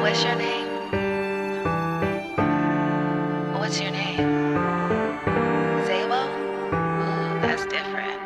What's your name? What's your name? Zabo? Ooh, that's different.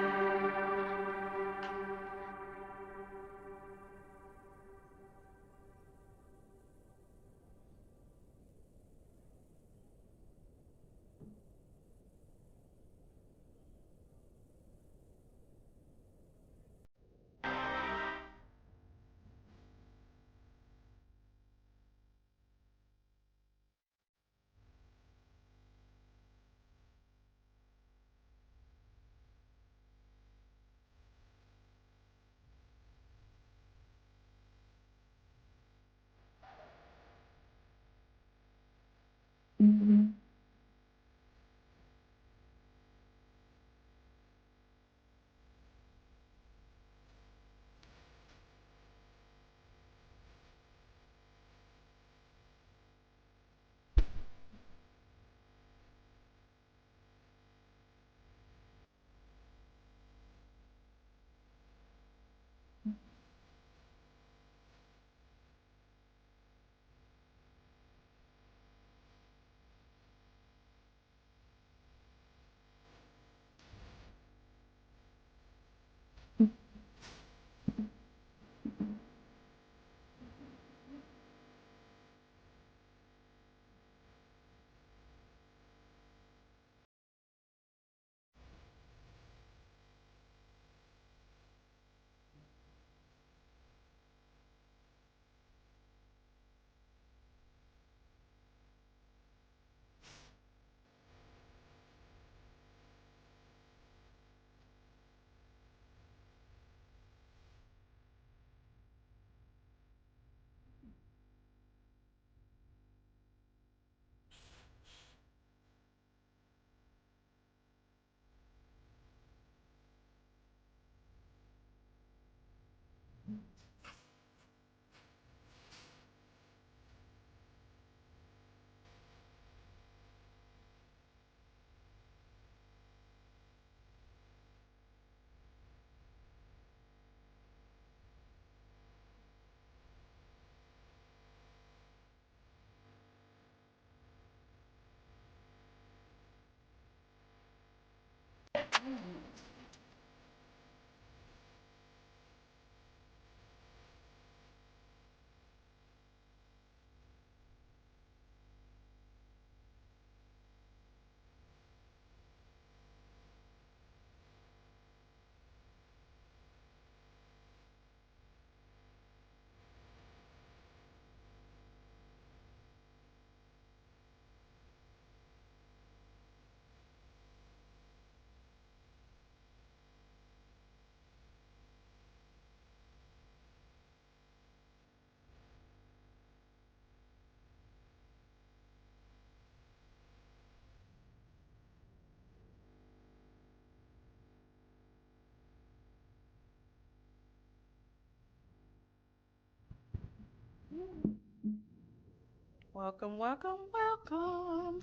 Welcome, welcome, welcome.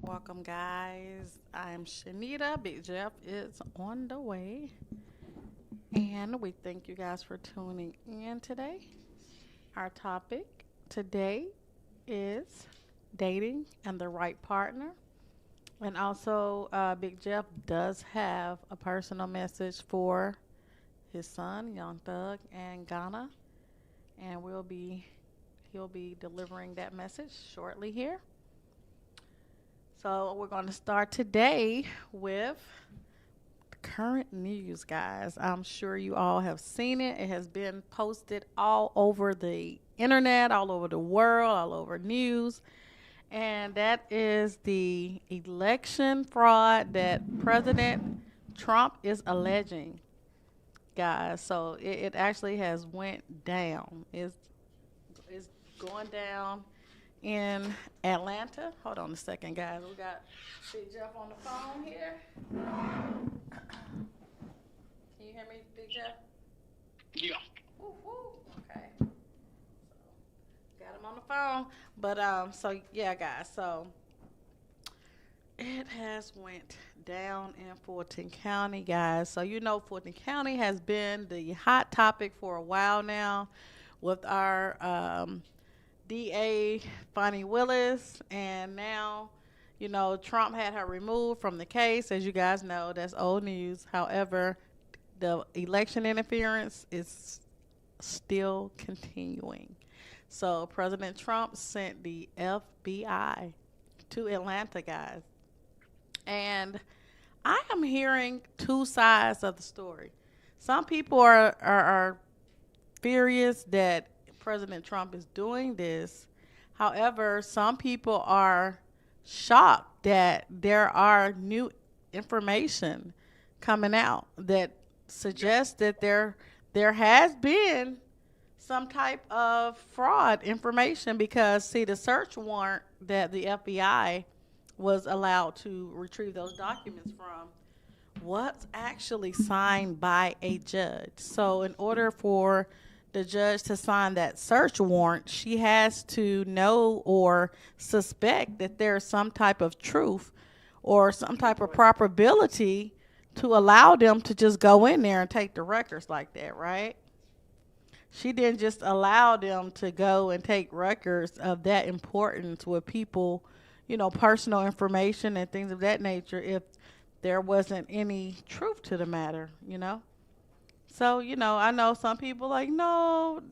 Welcome, guys. I'm Shanita. Big Jeff is on the way. And we thank you guys for tuning in today. Our topic today is dating and the right partner. And also, Big Jeff does have a personal message for his son, Young Thug and Ghana. And he'll be delivering that message shortly here. So we're going to start today with current news, guys. I'm sure you all have seen it. It has been posted all over the internet, all over the world, all over news. And that is the election fraud that President Trump is alleging, guys. So it actually has went down. It's going down in Atlanta. Hold on a second, guys. We got Big Jeff on the phone here. Can you hear me, Big Jeff? Yeah. Woo, woo. Okay. So, got him on the phone. But so yeah, guys. So it has went down in Fulton County, guys. So you know Fulton County has been the hot topic for a while now with our DA Fonnie Willis, and now, you know, Trump had her removed from the case. As you guys know, that's old news. However, the election interference is still continuing. So President Trump sent the FBI to Atlanta, guys. And I am hearing two sides of the story. Some people are furious that President Trump is doing this. However, some people are shocked that there are new information coming out that suggests that there has been some type of fraud information, because see, the search warrant that the FBI was allowed to retrieve those documents from was actually signed by a judge. So in order for the judge to sign that search warrant, she has to know or suspect that there's some type of truth or some type of probability to allow them to just go in there and take the records like that, right? She didn't just allow them to go and take records of that importance with people, you know, personal information and things of that nature, if there wasn't any truth to the matter, you know? So, you know, I know some people like, no,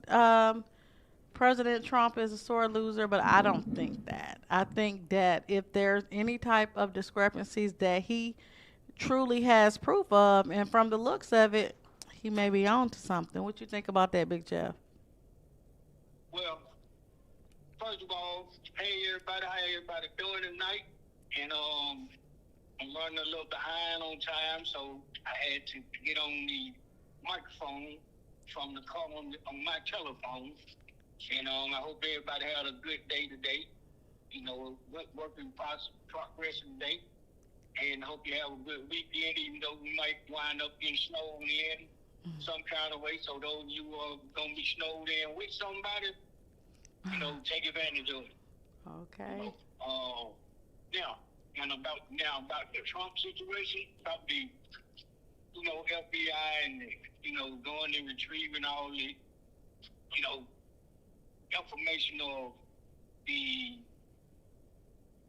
President Trump is a sore loser, but I don't think that. I think that if there's any type of discrepancies that he truly has proof of, and from the looks of it, he may be on to something. What you think about that, Big Jeff? Well, first of all, hey everybody, how everybody doing tonight? And I'm running a little behind on time, so I had to get on the microphone from the call on my telephone. And I hope everybody had a good day today. You know, working progress today. And hope you have a good weekend, even though we might wind up getting snowed in some kind of way. So those of you who are going to be snowed in with somebody, you know, take advantage of it. Okay. You know, about the Trump situation, about the, you know, FBI and, you know, going and retrieving all the, you know, information of the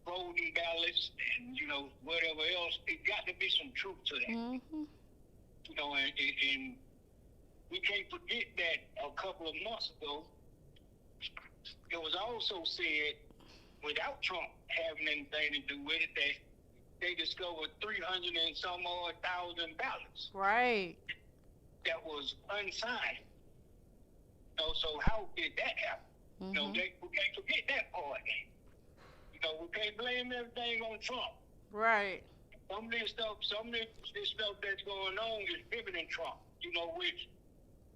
voting ballots and, you know, whatever else. It got to be some truth to that. Mm-hmm. You know, and we can't forget that a couple of months ago, it was also said, without Trump having anything to do with it, that they discovered 300 and some odd thousand ballots. Right. That was unsigned. You know, so how did that happen? Mm-hmm. You know, we can't forget that part. You know, we can't blame everything on Trump. Right. Some of this stuff that's going on is bigger than Trump. You know, which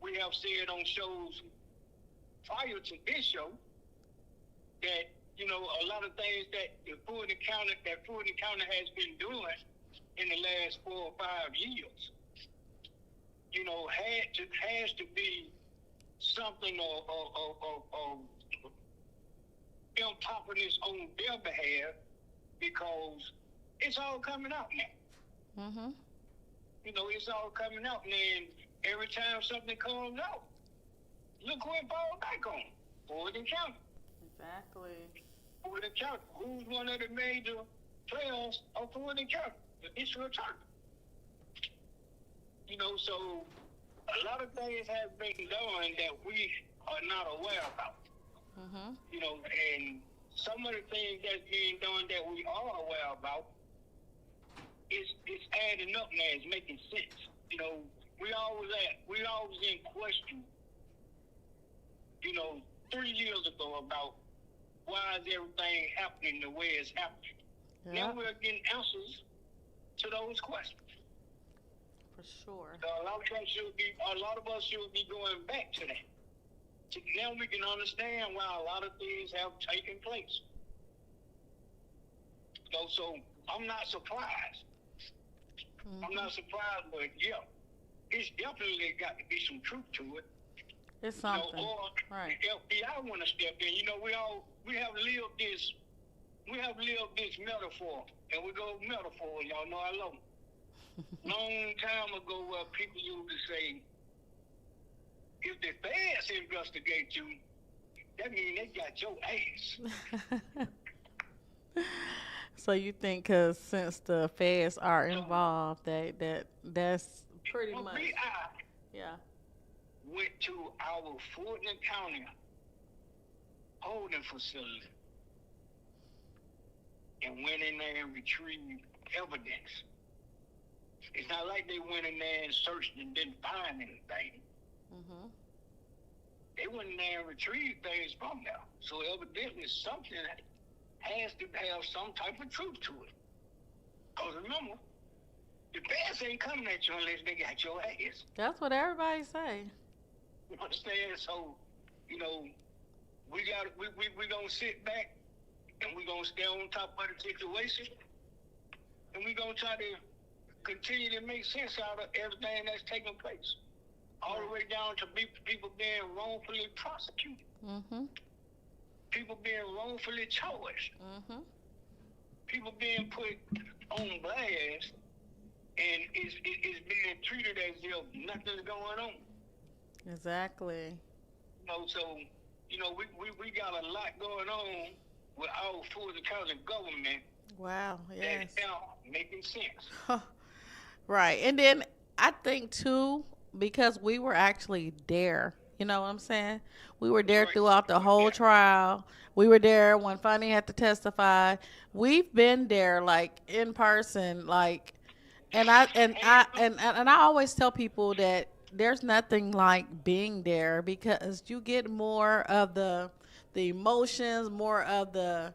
we have said on shows prior to this show that, you know, a lot of things that Fulton County has been doing in the last 4 or 5 years, you know, has to be something of them popping this on their behalf, because it's all coming out now. Mm-hmm. You know, it's all coming out, and every time something comes out, look who it falls back on. Fulton County. Exactly. Fulton County. Who's one of the major players of Fulton County? The district attorney. You know, so a lot of things have been done that we are not aware about. Mm-hmm. You know, and some of the things that's being done that we are aware about it's adding up now. It's making sense. You know, we always in question. You know, 3 years ago about why is everything happening the way it's happening. Yeah, Now we're getting answers to those questions. for sure. So a lot of us should be going back to that. Now we can understand why a lot of things have taken place. So I'm not surprised. I'm not surprised, but yeah, it's definitely got to be some truth to it. It's You know, something. or Right. the FBI want to step in. You know, we have lived this metaphor, and we go metaphor. Y'all know I love them. Long time ago, people used to say, if the feds investigate you, that means they got your ass. So you think because since the feds are So, involved, that's pretty well, much, I yeah. went to our Fulton County holding facility and went in there and retrieved evidence. It's not like they went in there and searched and didn't find anything. Mhm. They went in there and retrieved things from there. So evidently something has to have some type of truth to it. Because remember, the feds ain't coming at you unless they got your ass. That's what everybody say. You understand? So, you know, we gonna sit back and we gonna stay on top of the situation, and we gonna try to continue to make sense out of everything that's taking place, all the way down to people being wrongfully prosecuted, Mhm. people being wrongfully charged, Mhm. people being put on blast, and it's being treated as if nothing's going on. Exactly. You know, so you know we got a lot going on with our Fulton County government Wow. Yes. that's now making sense. Right. And then I think too, because we were actually there. You know what I'm saying? We were there Right. throughout the whole Yeah. trial. We were there when Funny had to testify. We've been there like in person, like, and I always tell people that there's nothing like being there because you get more of the emotions, more of the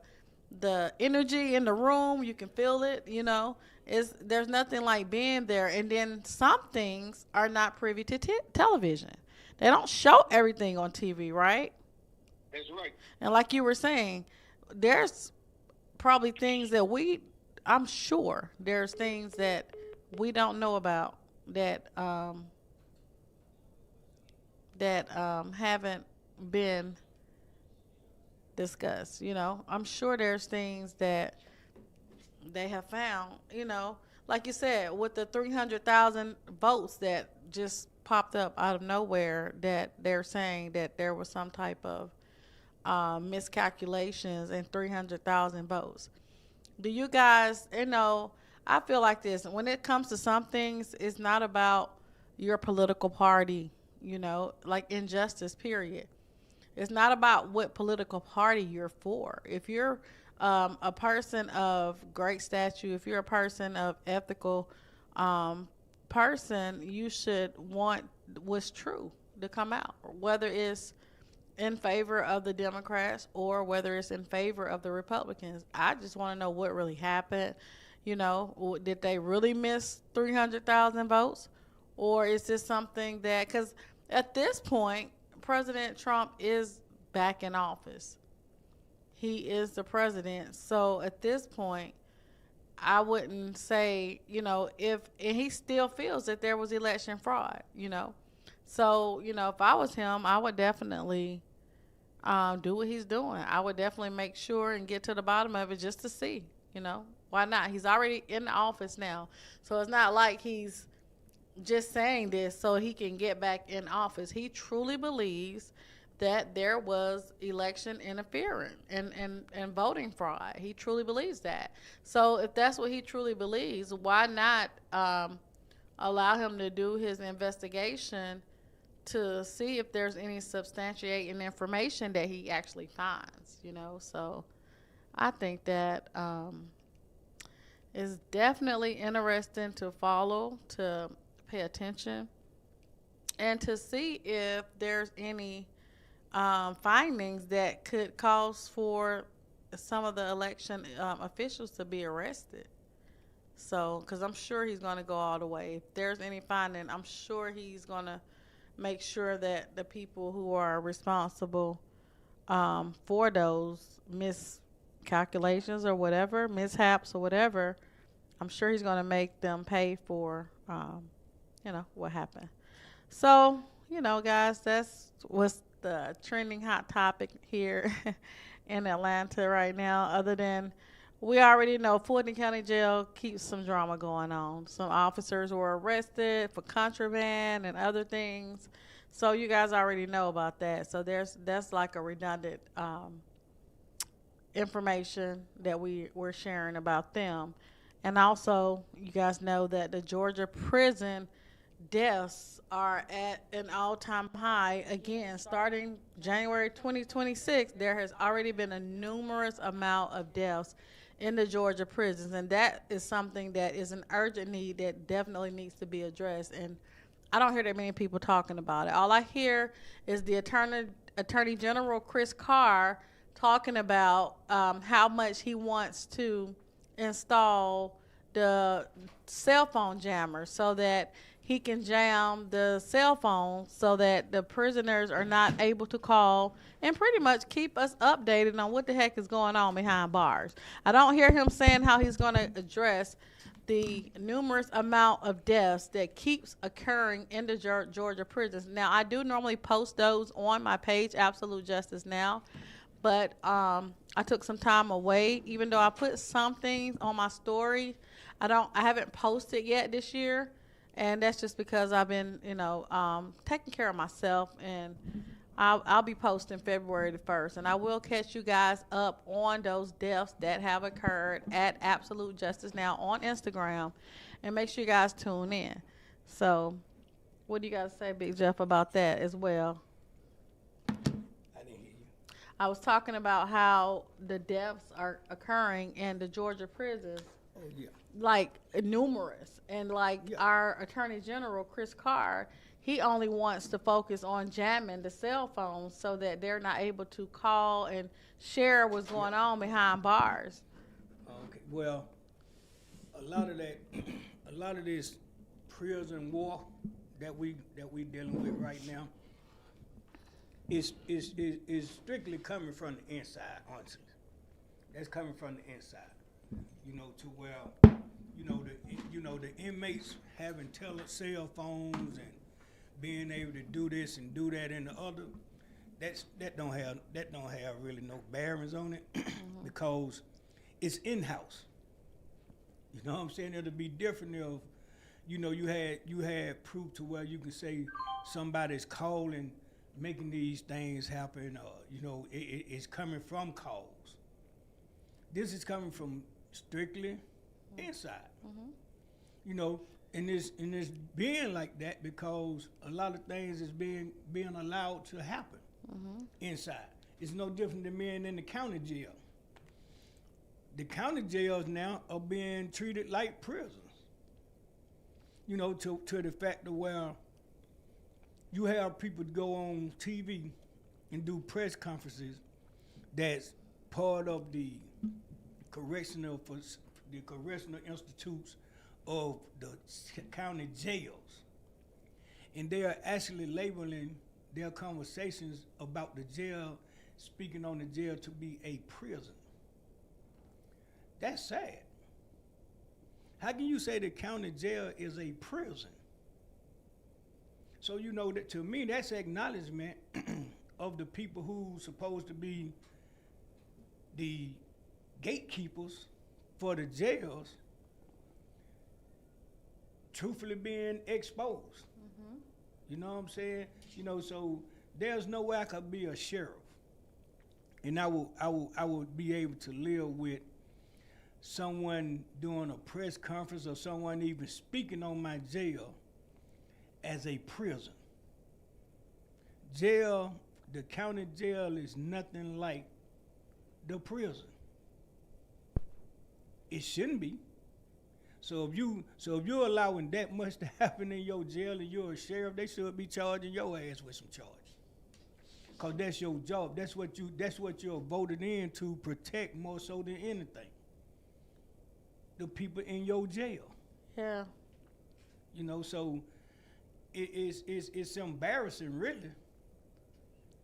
energy in the room. You can feel it, you know. There's nothing like being there. And then some things are not privy to television. They don't show everything on TV, right? That's right. And like you were saying, there's probably things that I'm sure there's things that we don't know about that haven't been discussed. You know, I'm sure there's things that they have found. You know, like you said, with the 300,000 votes that just popped up out of nowhere, that they're saying that there was some type of miscalculations in 300,000 votes. Do you guys, you know, I feel like this. When it comes to some things, it's not about your political party, you know, like injustice, period. It's not about what political party you're for. If you're a person of great stature, if you're a person of ethical person, you should want what's true to come out, whether it's in favor of the Democrats or whether it's in favor of the Republicans. I just want to know what really happened. You know, did they really miss 300,000 votes? Or is this something that, because at this point, President Trump is back in office. He is the president. So at this point, I wouldn't say, you know, and he still feels that there was election fraud, you know. So, you know, if I was him, I would definitely do what he's doing. I would definitely make sure and get to the bottom of it just to see, you know. Why not? He's already in the office now. So it's not like he's just saying this so he can get back in office. He truly believes that there was election interference and voting fraud. He truly believes that. So if that's what he truly believes, why not allow him to do his investigation to see if there's any substantiating information that he actually finds, you know? So I think that It's definitely interesting to follow, to pay attention, and to see if there's any findings that could cause for some of the election officials to be arrested. So, because I'm sure he's going to go all the way. If there's any finding, I'm sure he's going to make sure that the people who are responsible for those miscalculations or whatever, mishaps or whatever, I'm sure he's going to make them pay for, what happened. So, guys, that's what's the trending hot topic here in Atlanta right now. Other than we already know Fulton County Jail keeps some drama going on. Some officers were arrested for contraband and other things. So you guys already know about that. So that's like a redundant information that we're sharing about them. And also, you guys know that the Georgia prison deaths are at an all-time high again starting January 2026. There has already been a numerous amount of deaths in the Georgia prisons, and that is something that is an urgent need that definitely needs to be addressed. And I don't hear that many people talking about it. All I hear is the attorney general Chris Carr talking about how much he wants to install the cell phone jammer so that he can jam the cell phone so that the prisoners are not able to call and pretty much keep us updated on what the heck is going on behind bars. I don't hear him saying how he's going to address the numerous amount of deaths that keeps occurring in the Georgia prisons. Now, I do normally post those on my page, Absolute Justice Now, but I took some time away. Even though I put some things on my story, I haven't posted yet this year, and that's just because I've been, taking care of myself, and I'll be posting February the 1st, and I will catch you guys up on those deaths that have occurred at Absolute Justice Now on Instagram, and make sure you guys tune in. So, what do you guys say, Big Jeff, about that as well? I didn't hear you. I was talking about how the deaths are occurring in the Georgia prisons, Oh yeah. like numerous, and like Yeah. our Attorney General Chris Carr, he only wants to focus on jamming the cell phones so that they're not able to call and share what's going on behind bars. Okay. Well, a lot of that, a lot of this prison war that we dealing with right now is strictly coming from the inside, honestly. That's coming from the inside. To where the inmates having cell phones and being able to do this and do that and the other. That don't have really no bearings on it because it's in house. You know what I'm saying? It'll be different if you had proof to where you can say somebody's calling, making these things happen. It's coming from calls. This is coming from strictly inside. And it's being like that because a lot of things is being allowed to happen inside. It's no different than being in the county jail. The county jails now are being treated like prisons. To the fact of where you have people go on TV and do press conferences that's part of the correctional institutes of the county jails, and they are actually labeling their conversations about the jail, speaking on the jail to be a prison. That's sad. How can you say the county jail is a prison? So that to me that's acknowledgement of the people who's supposed to be the gatekeepers for the jails truthfully being exposed. You know what I'm saying? So there's no way I could be a sheriff and I would be able to live with someone doing a press conference or someone even speaking on my jail as a prison. Jail, the county jail is nothing like the prison. It shouldn't be. So if you're allowing that much to happen in your jail and you're a sheriff, they should be charging your ass with some charges. Cause that's your job. That's what you're voted in to protect more so than anything. The people in your jail. Yeah. You know, so it's embarrassing, really.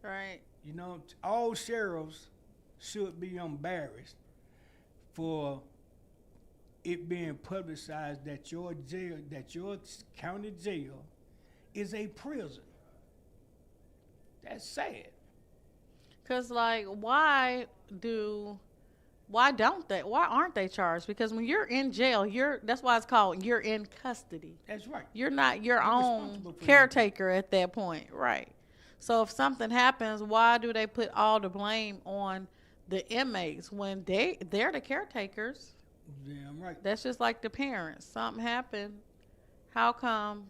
Right. You know, all sheriffs should be embarrassed for it being publicized that your jail, that your county jail is a prison. That's sad. Cause like, why aren't they charged? Because when you're in jail, that's why it's called you're in custody. That's right. You're not your You're own responsible for caretaker at that point, right? So if something happens, why do they put all the blame on the inmates when they're the caretakers? Damn right. That's just like the parents. Something happened. How come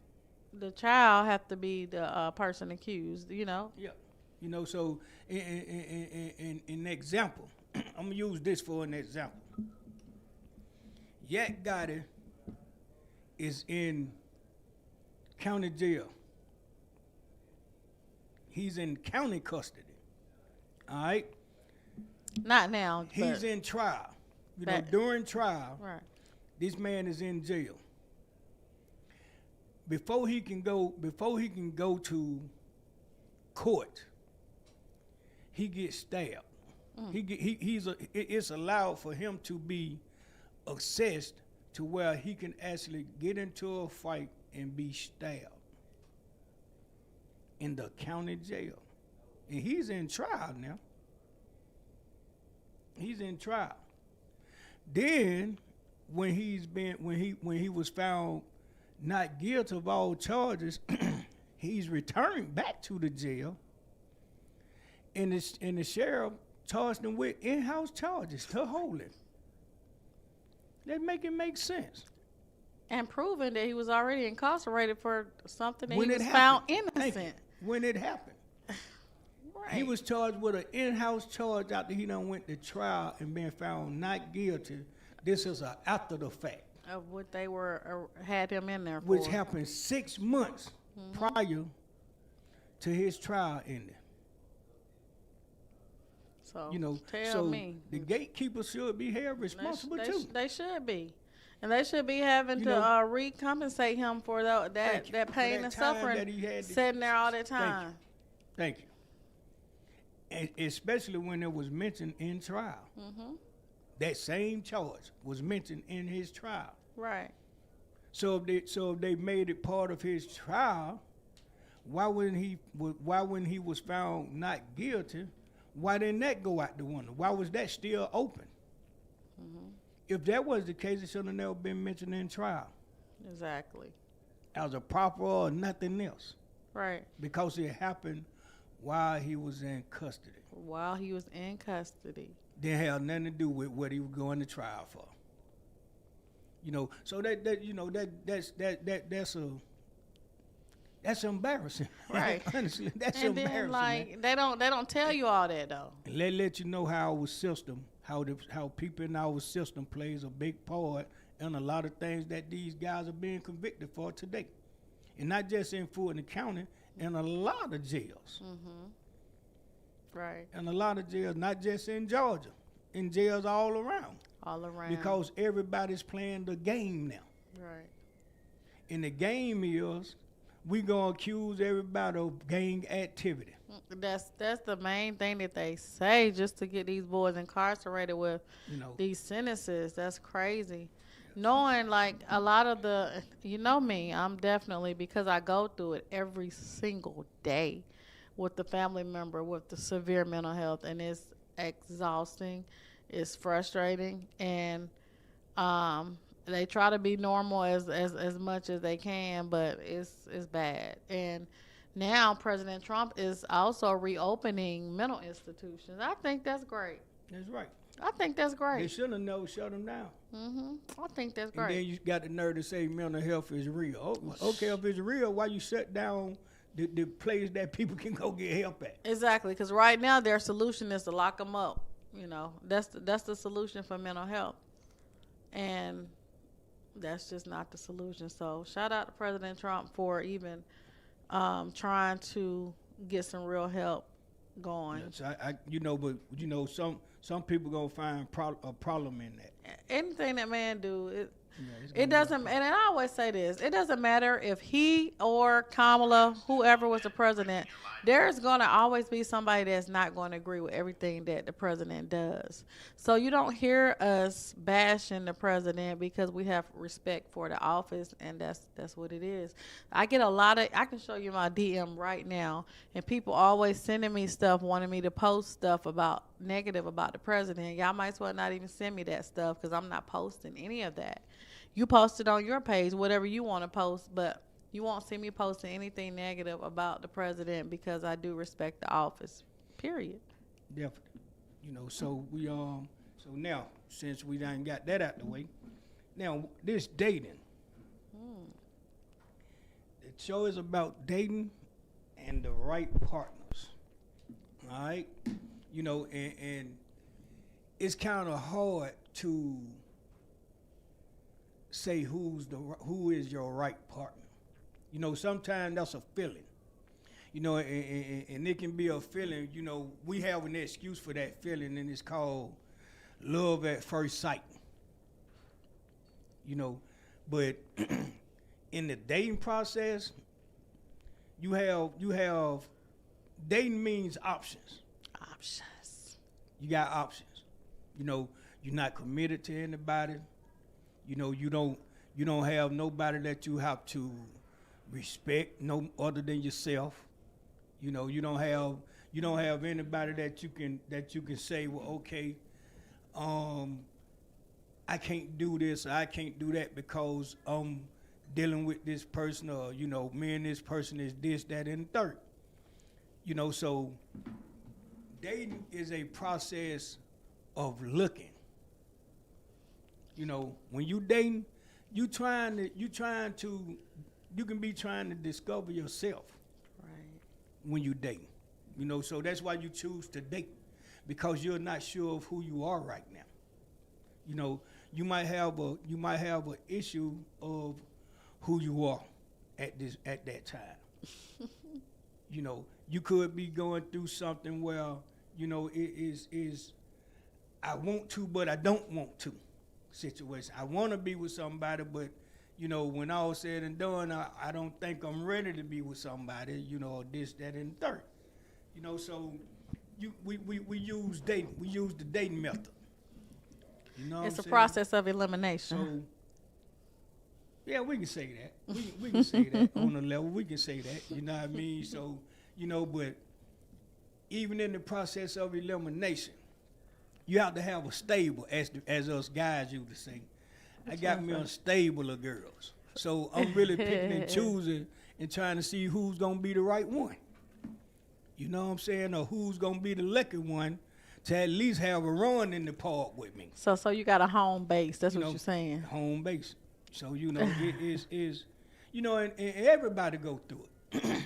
the child have to be the person accused? You know? Yeah. You know, so in an example, I'm gonna use this for an example. Yak Gotti is in county jail. He's in county custody. All right. Not now. He's but, in trial. You know, That- during trial, right. this man is in jail. Before he can go to court, he gets stabbed. It's allowed for him to be assessed to where he can actually get into a fight and be stabbed in the county jail. And he's in trial now. He's in trial. Then when he was found not guilty of all charges, he's returned back to the jail. And the sheriff charged him with in-house charges to hold him. That make sense. And proving that he was already incarcerated for something that When he it was happened. found Thank innocent. you. When it happened. Right. He was charged with an in-house charge after he done went to trial and been found not guilty. This is after the fact, of what they had him in there for. which happened 6 months prior to his trial ending. So You know, tell so me. the gatekeepers should be held responsible too. They should be. And they should be having You to know- recompensate him for Thank that you. that For pain that and time suffering that he had to- sitting there all that Thank you. time. Thank you. And especially when it was mentioned in trial. Mm-hmm. That same charge was mentioned in his trial. Right. So if they made it part of his trial, why when he was found not guilty, why didn't that go out the window? Why was that still open? Mm-hmm. If that was the case, it should have never been mentioned in trial Exactly. as a proper or nothing else, Right. because it happened while he was in custody. While he was in custody. Didn't have nothing to do with what he was going to trial for. You know, so that's embarrassing. Right. Honestly, that's And embarrassing. then Man. they don't tell you all that though. And let you know how our system, how people in our system plays a big part in a lot of things that these guys are being convicted for today, and not just in Fulton County, in a lot of jails, Right. in a lot of jails, not just in Georgia, in jails all around, All around. because everybody's playing the game now. Right. And the game is we gonna accuse everybody of gang activity. That's the main thing that they say, just to get these boys incarcerated with You know, these sentences. That's crazy. Knowing like a lot of the, you know me, I'm definitely, because I go through it every single day with the family member with the severe mental health, and it's exhausting, it's frustrating, and they try to be normal as much as they can, but it's bad. And now President Trump is also reopening mental institutions. I think that's great. that's right. I think that's They great. should have never shut them down. I think that's And then great. you got the nerve to say mental health is real. Okay, if it's real, why you shut down the place that people can go get help at? Exactly, because right now their solution is to lock them up. You know, that's the solution for mental health. And That's just not the solution. So shout out to President Trump for even trying to get some real help going. Yes, but some people gonna find a problem in that. Anything that man do, It's it gonna be a doesn't. problem. And I always say this: it doesn't matter if he or Kamala, whoever was the president. There's gonna always be somebody that's not going to agree with everything that the president does. So you don't hear us bashing the president because we have respect for the office, and that's what it is. I get a lot of. I can show you my DM right now, and people always sending me stuff, wanting me to post stuff about negative about the president. Y'all might as well not even send me that stuff because I'm not posting any of that. You post it on your page, whatever you want to post, but you won't see me posting anything negative about the president because I do respect the office. Period. Definitely. So now since we done got that out the way, now this dating. The show is about dating and the right partners. All right, and it's kind of hard to say who is your right partner. Sometimes that's a feeling. And it can be a feeling. We have an excuse for that feeling, and it's called love at first sight. But in the dating process, you have dating means options. Options. You got options. You're not committed to anybody. You don't have nobody that you have to respect no other than yourself. You don't have anybody that you can say, well, okay, I can't do this or I can't do that because I'm dealing with this person, or me and this person is this, that, and the third. So dating is a process of looking. When you dating, you can be trying to discover yourself. Right. When you dating. So that's why you choose to date, because you're not sure of who you are right now. You might have an issue of who you are at that time. You could be going through something where it is I want to but I don't want to situation. I want to be with somebody, but when all said and done, I don't think I'm ready to be with somebody, this, that, and the third. So we use dating. We use the dating method. It's a process of elimination. So, yeah, we can say that. We can say that on a level. We can say that. You know what I mean? So, but even in the process of elimination, you have to have a stable, as us guys used to say. I got me unstable of girls. So I'm really picking and choosing and trying to see who's going to be the right one. You know what I'm saying? Or who's going to be the lucky one to at least have a run in the park with me. So you got a home base. That's what you're saying. Home base. So, it is, and everybody go through it.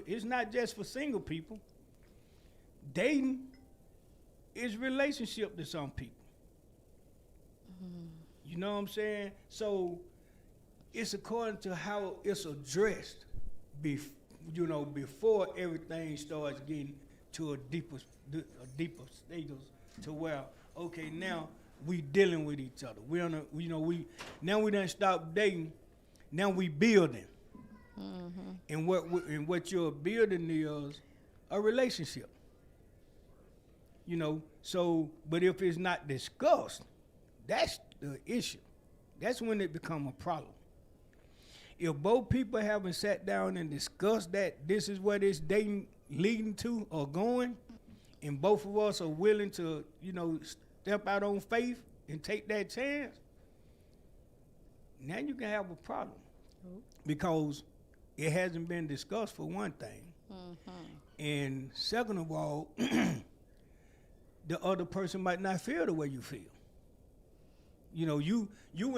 It's not just for single people. Dating is relationship to some people. You know what I'm saying? So it's according to how it's addressed, before everything starts getting to a deeper status, to where, okay, now we dealing with each other. We now we done stop dating. Now we building. And what you're building is a relationship. So, but if it's not discussed, that's the issue. That's when it become a problem. If both people haven't sat down and discussed that this is where this dating leading to or going, and both of us are willing to, step out on faith and take that chance, now you can have a problem. Because it hasn't been discussed, for one thing. And second of all, the other person might not feel the way you feel. You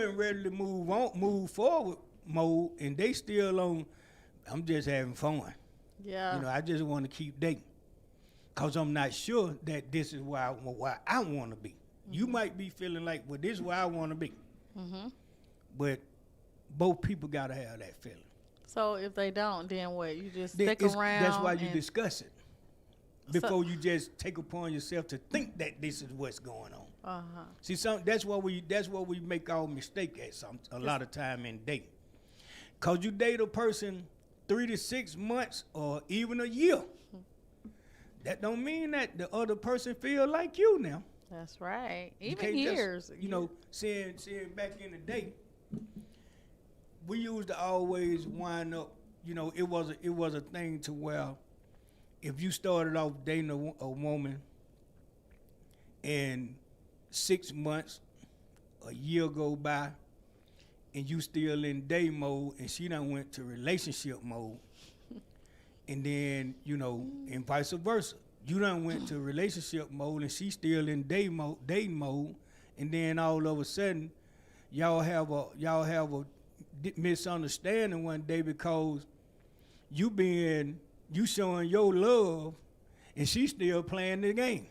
ain't ready to move forward mode, and they still on, I'm just having fun. Yeah. I just want to keep dating. Because I'm not sure that this is where I want to be. You might be feeling like, well, this is where I want to be. but both people gotta have that feeling. So if they don't, then what? You just stick That's around. why you and- discuss it before you just take upon yourself to think that this is what's going on. Uh-huh. See, that's where we make our mistake at a lot of time in dating. Cause you date a person 3 to 6 months or even a year. That don't mean that the other person feel like you now. That's right. You Even can't years. saying back in the day, we used to always wind up, it was a thing to where if you started off dating a woman and 6 months, a year go by, and you still in day mode and she done went to relationship mode, and then, and vice versa. You done went to relationship mode and she still in dating mode, and then all of a sudden, y'all have a misunderstanding one day because you showing your love and she still playing the game.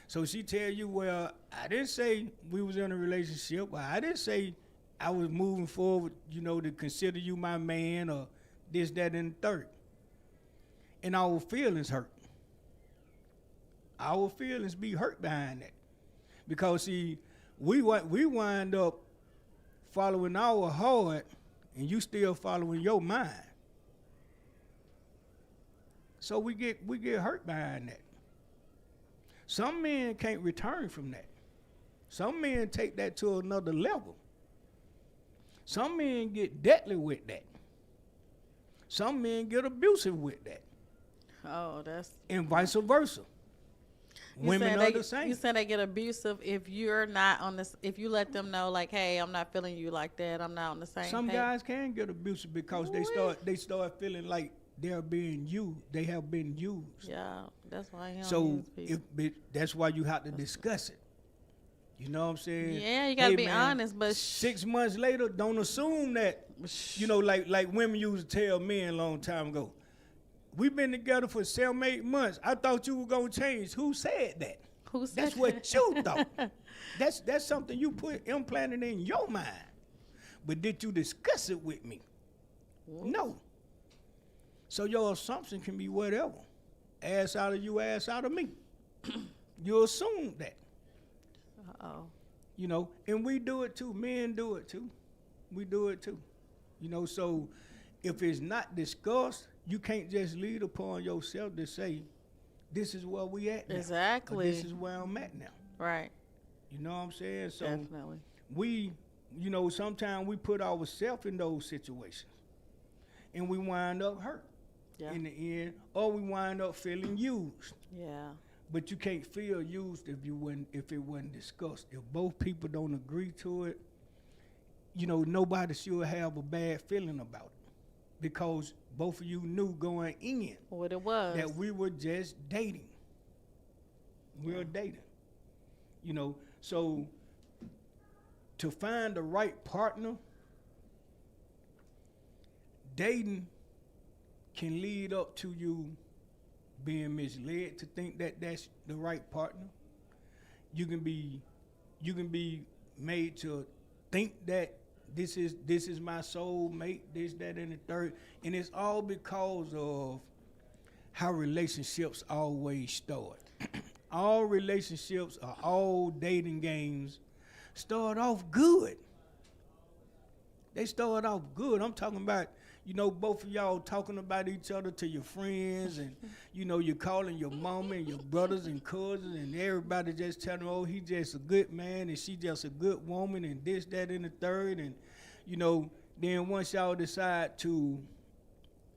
So she tell you, well, I didn't say we was in a relationship, or I didn't say I was moving forward, to consider you my man or this, that, and the third. And our feelings hurt. Our feelings be hurt behind that. Because see, we wind up following our heart and you still following your mind. So we get hurt behind that. Some men can't return from that. Some men take that to another level. Some men get deadly with that. Some men get abusive with that. Oh, that's. And vice versa. Women are the same. You said they get abusive if you're not on this. If you let them know, like, hey, I'm not feeling you like that. I'm not on the same. Some page. guys can get abusive because they start feeling like they're being used. They have been used. Yeah, that's why. So that's why you have to discuss it. You know what I'm saying? Yeah, you gotta be man, honest, but 6 months later, don't assume that. Like women used to tell men a long time ago. We've been together for 7, 8 months. I thought you were gonna change. Who said that? Who said That's what you thought. That's something you implanted in your mind. But did you discuss it with me? No. So your assumption can be whatever. Ass out of you, ass out of me. You assume that. Uh-oh. And we do it too. Men do it too. We do it too. So if it's not discussed, you can't just lead upon yourself to say, this is where we at now. Exactly. Or this is where I'm at now. Right. You know what I'm saying? So Definitely. we, sometimes we put ourselves in those situations and we wind up hurt in the end, or we wind up feeling used. Yeah. But you can't feel used if it wasn't discussed. If both people don't agree to it, nobody should have a bad feeling about it. Because both of you knew going in what it was, that we were just dating. We were dating. So to find the right partner, dating can lead up to you being misled to think that that's the right partner. You can be made to think that this is my soul mate, this, that, and the third. And it's all because of how relationships always start. All relationships or all dating games start off good. They start off good. I'm talking about, both of y'all talking about each other to your friends, and, you're calling your mama and your brothers and cousins, and everybody just telling them, oh, he just a good man, and she just a good woman, and this, that, and the third. And, then once y'all decide to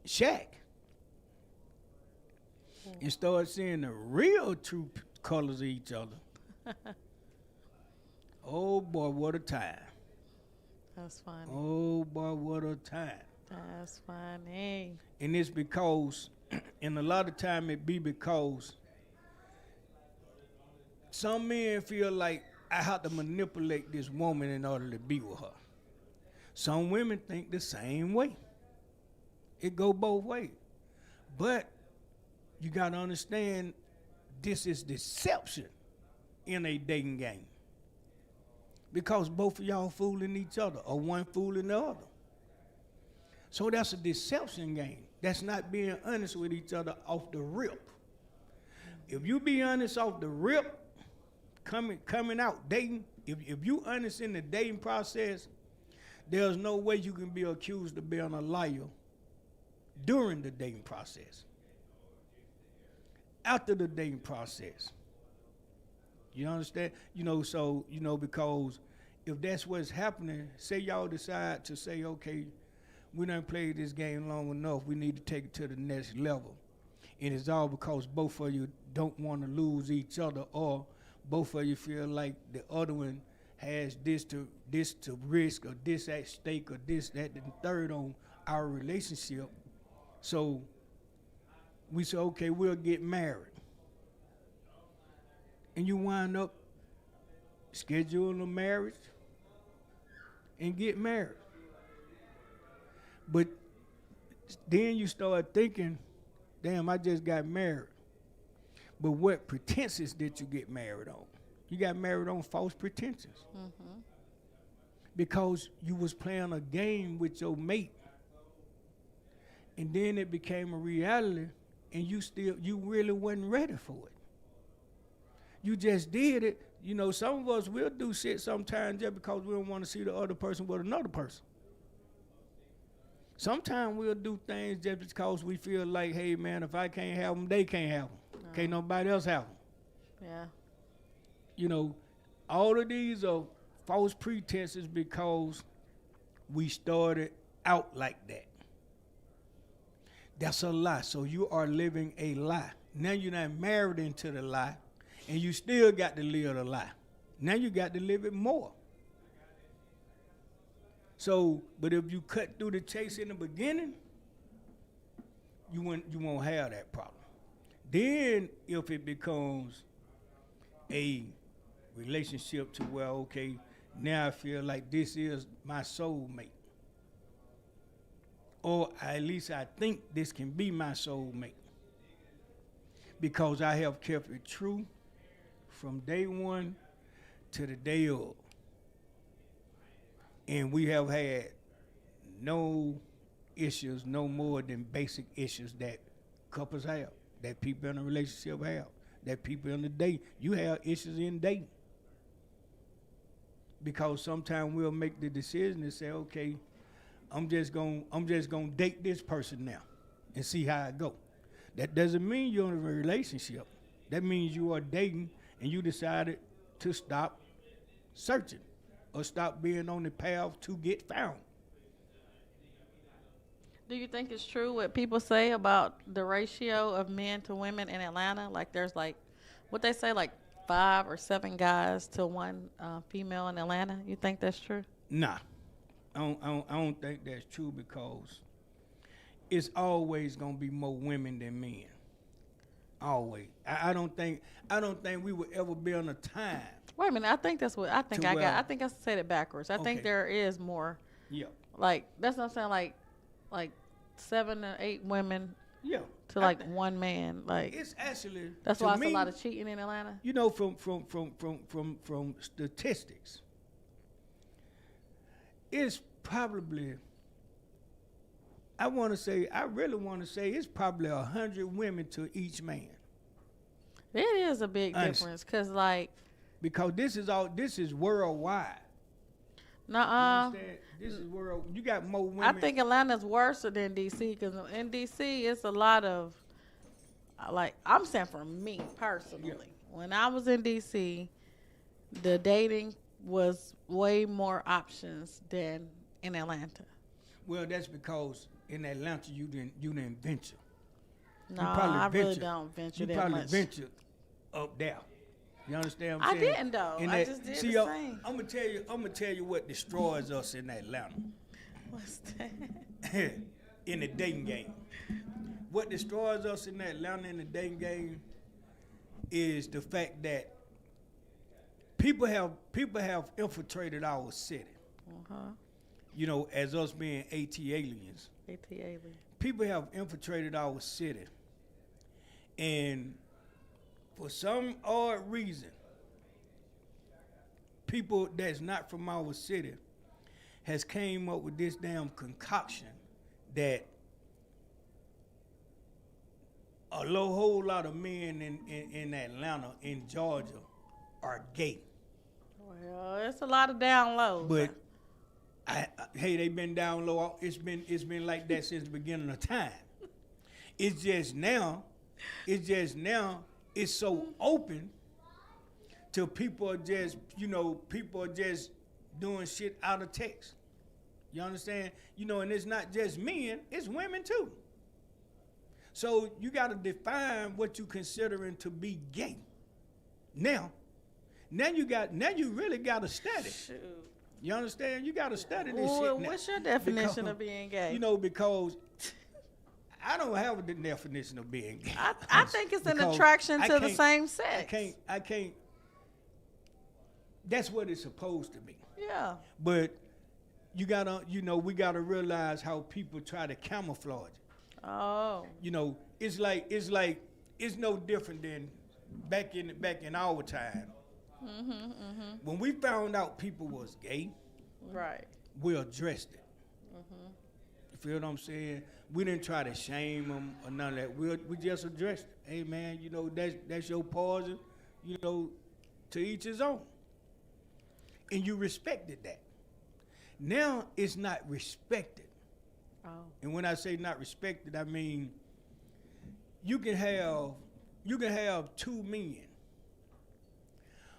shack and start seeing the real true colors of each other, oh, boy, what a time. That's funny. Oh, boy, what a time. That's funny. And it's because, and a lot of time it be because some men feel like I have to manipulate this woman in order to be with her. Some women think the same way. It go both ways. But you got to understand, this is deception in a dating game. because both of y'all fooling each other or one fooling the other. So that's a deception game. That's not being honest with each other off the rip. If you be honest off the rip, coming out dating, if you honest in the dating process, there's no way you can be accused of being a liar during the dating process. After the dating process. You understand? Because if that's what's happening, say y'all decide to say, okay, we done played this game long enough, we need to take it to the next level. And it's all because both of you don't want to lose each other, or both of you feel like the other one has this to risk, or this at stake, or this, that, and third on our relationship. So we say, okay, we'll get married. And you wind up scheduling a marriage and get married. But then you start thinking, damn, I just got married. But what pretenses did you get married on? You got married on false pretenses. Mm-hmm. Because you was playing a game with your mate. And then it became a reality, and you really wasn't ready for it. You just did it. You know, some of us will do shit sometimes just because we don't want to see the other person with another person. Sometimes we'll do things just because we feel like, hey, man, if I can't have them, they can't have them. No. Can't nobody else have them. Yeah. You know, all of these are false pretenses because we started out like that. That's a lie. So you are living a lie. Now you're not married into the lie, and you still got to live the lie. Now you got to live it more. So, but if you cut through the chase in the beginning, you won't have that problem. Then if it becomes a relationship to where, okay, now I feel like this is my soulmate. Or at least I think this can be my soulmate. Because I have kept it true from day one to the day of. And we have had no issues, no more than basic issues that couples have, that people in a relationship have, that people in a date. You have issues in dating. Because sometimes we'll make the decision to say, okay, I'm just gonna date this person now and see how it go. That doesn't mean you're in a relationship. That means you are dating and you decided to stop searching or stop being on the path to get found. Do you think it's true what people say about the ratio of men to women in Atlanta? Like there's like, what they say, like 5 or 7 guys to 1 female in Atlanta? You think that's true? Nah, I don't think that's true because it's always gonna be more women than men. Always. I don't think we would ever be on a time. Wait a minute. I think that's what I think. I think I said it backwards. I think there is more. Yeah. Like that's what I'm saying. Like 7 or 8 women. Yeah. To like 1 man. Like it's actually. That's why it's a lot of cheating in Atlanta. You know, from statistics, it's probably. I really want to say it's probably 100 women to each man. It is a big difference, because this is worldwide. Nuh-uh. This is world. You got more women. I think Atlanta's worse than DC because in DC it's a lot of, like, I'm saying for me personally, when I was in DC, the dating was way more options than in Atlanta. Well, that's because in Atlanta you didn't venture. No, I really don't venture that much. You probably ventured up there. You understand what I'm saying? I didn't though. I just did the same. I'm gonna tell you what destroys us in Atlanta. What's that? In the dating game. What destroys us in Atlanta in the dating game is the fact that people have infiltrated our city. Uh-huh. You know, as us being AT aliens. AT aliens. People have infiltrated our city. And for some odd reason, people that's not from our city has came up with this damn concoction that whole lot of men in Atlanta, in Georgia, are gay. Well, it's a lot of down lows. But hey, they been down low. It's been like that since the beginning of time. It's just now, it's so open till people are just doing shit out of text. You understand? And it's not just men, it's women too. So you got to define what you considering to be gay. Now you really got to study. Shoot. You understand? You got to study this Well, shit now. what's your definition of being gay? Because I don't have a definition of being gay. I think it's an Because attraction I to the can't- same sex. I can't. That's what it's supposed to be. Yeah. But we gotta realize how people try to camouflage it. Oh. It's no different than back in our time. When we found out people was gay, Right. we addressed it. You feel what I'm saying? We didn't try to shame them or none of that. We just addressed it. Hey man, that's your poison. To each his own. And you respected that. Now it's not respected. Oh. And when I say not respected, I mean you can have two men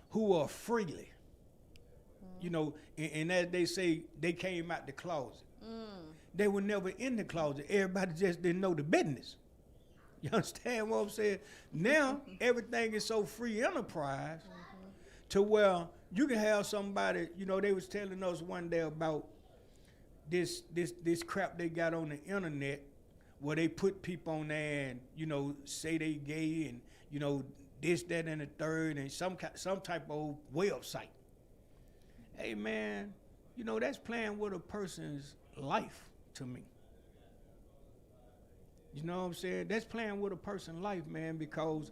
who are freely, and as they say, they came out the closet. They were never in the closet. Everybody just didn't know the business. You understand what I'm saying? Now everything is so free enterprise to where you can have somebody. They was telling us one day about this crap they got on the internet where they put people on there and say they gay and this, that, and the third, and some type of website. Hey man, that's playing with a person's life to me. You know what I'm saying? That's playing with a person's life, man, because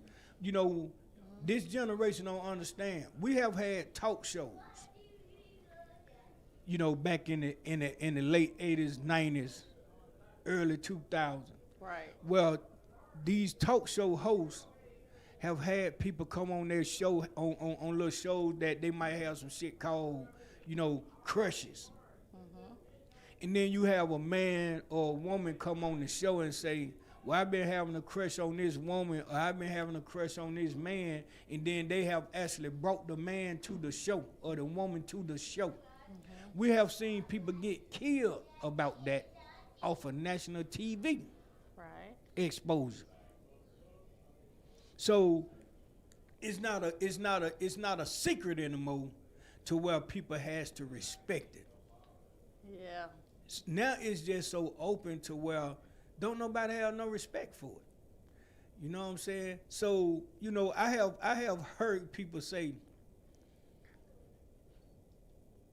this generation don't understand. We have had talk shows, back in the late 80s, 90s, early 2000s. Right. Well, these talk show hosts have had people come on their show on little shows that they might have some shit called, crushes. And then you have a man or a woman come on the show and say, well, I've been having a crush on this woman, or I've been having a crush on this man, and then they have actually brought the man to the show or the woman to the show. We have seen people get killed about that off of national TV Right. exposure. So it's not a secret anymore to where people has to respect it. Yeah. Now it's just so open to where don't nobody have no respect for it. You know what I'm saying? So, I have heard people say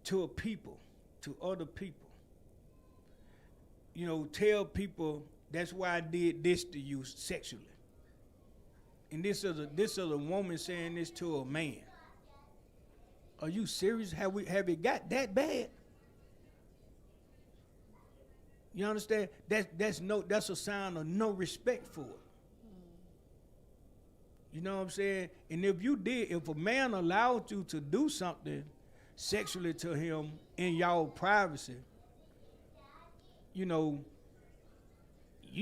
to other people, tell people that's why I did this to you sexually. And this is a woman saying this to a man. Are you serious? Have it got that bad? You understand? That's a sign of no respect for it. You know what I'm saying? And if a man allowed you to do something sexually to him in y'all privacy, you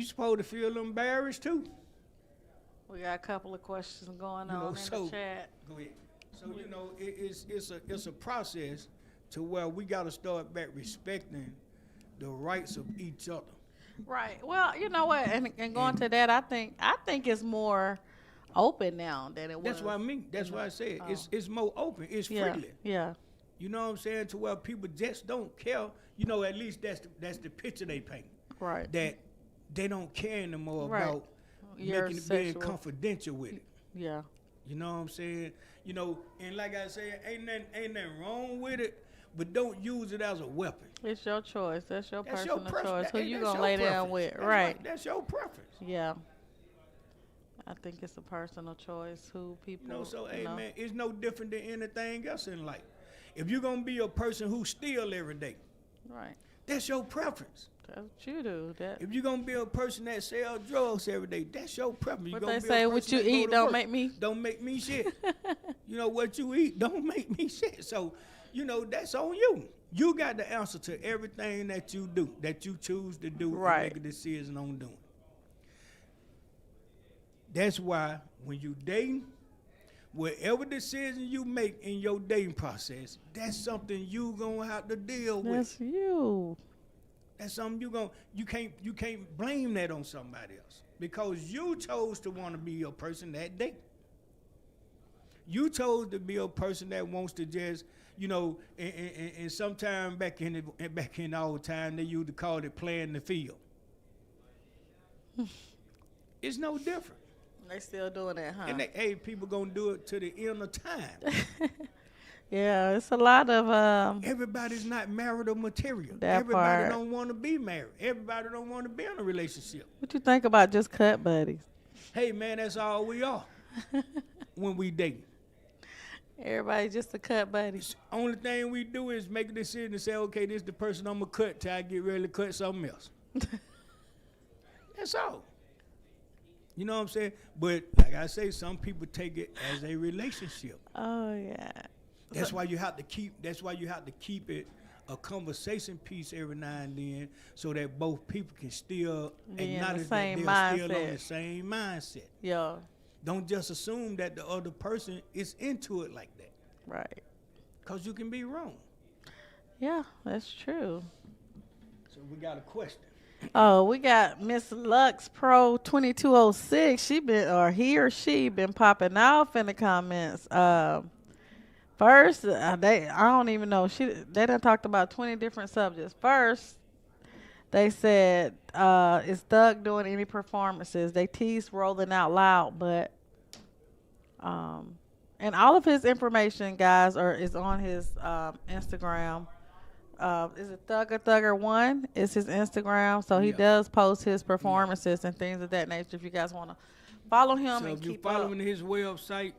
supposed to feel embarrassed too. We got a couple of questions going on in the chat. Go ahead. So it's a process to where we got to start back respecting the rights of each other. Right. Well, you know what? And going to that, I think it's more open now than it was. That's what I mean. That's why I said it's more open. It's Yeah. freely. Yeah. You know what I'm saying? To where people just don't care. At least that's the picture they paint. Right. That they don't care anymore Right. about Your making it being sexual- confidential with it. Yeah. You know what I'm saying? And like I said, ain't nothing wrong with it, but don't use it as a weapon. It's your choice. That's your That's personal your preference. choice. Who you That's gonna your lay down preference. with? That's Right. That's your preference. Yeah. I think it's a personal choice who people. Hey man, it's no different than anything else in life. If you're gonna be a person who steal every day, Right. that's your preference. That's what you do. That. If you're gonna be a person that sell drugs every day, that's your preference. What You're they gonna be say, a what person you that go eat to don't work. make me. Don't make me shit. You know what you eat don't make me shit. So, you know, that's on you. You got the answer to everything that you do, that you choose to do, Right. and make a decision on doing. That's why when you dating, whatever decision you make in your dating process, that's something you gonna have to deal with. That's you. That's something you can't blame that on somebody else, because you chose to want to be a person that date. You chose to be a person that wants to just, you know, and sometime back in the old time they used to call it playing the field. It's no different. They still doing that, huh? And hey, people gonna do it to the end of time. Yeah, it's a lot of Everybody's not marital material. That Everybody part. don't want to be married. Everybody don't want to be in a relationship. What you think about just cut buddies? Hey man, that's all we are when we date. Everybody just a cut buddy. Only thing we do is make a decision and say, okay, this is the person I'm gonna cut till I get ready to cut something else. That's all. You know what I'm saying? But like I say, some people take it as a relationship. Oh yeah. That's why you have to keep. That's why you have to keep it a conversation piece every now and then, so that both people can still Be in the acknowledge that same they're still on mindset. the same mindset. Yeah. Don't just assume that the other person is into it like that, Right. because you can be wrong. Yeah, that's true. So we got a question. Oh, we got Miss Lux Pro 2206. He or she been popping off in the comments. First, I don't even know. They done talked about 20 different subjects. First, they said, is Thug doing any performances? They teased Rolling Out Loud, but and all of his information, guys, is on his Instagram. Is it Thugger1? Is his Instagram. So he Yeah. does post his performances and things of that nature if you guys want to follow him So and if you're keep up. following his website,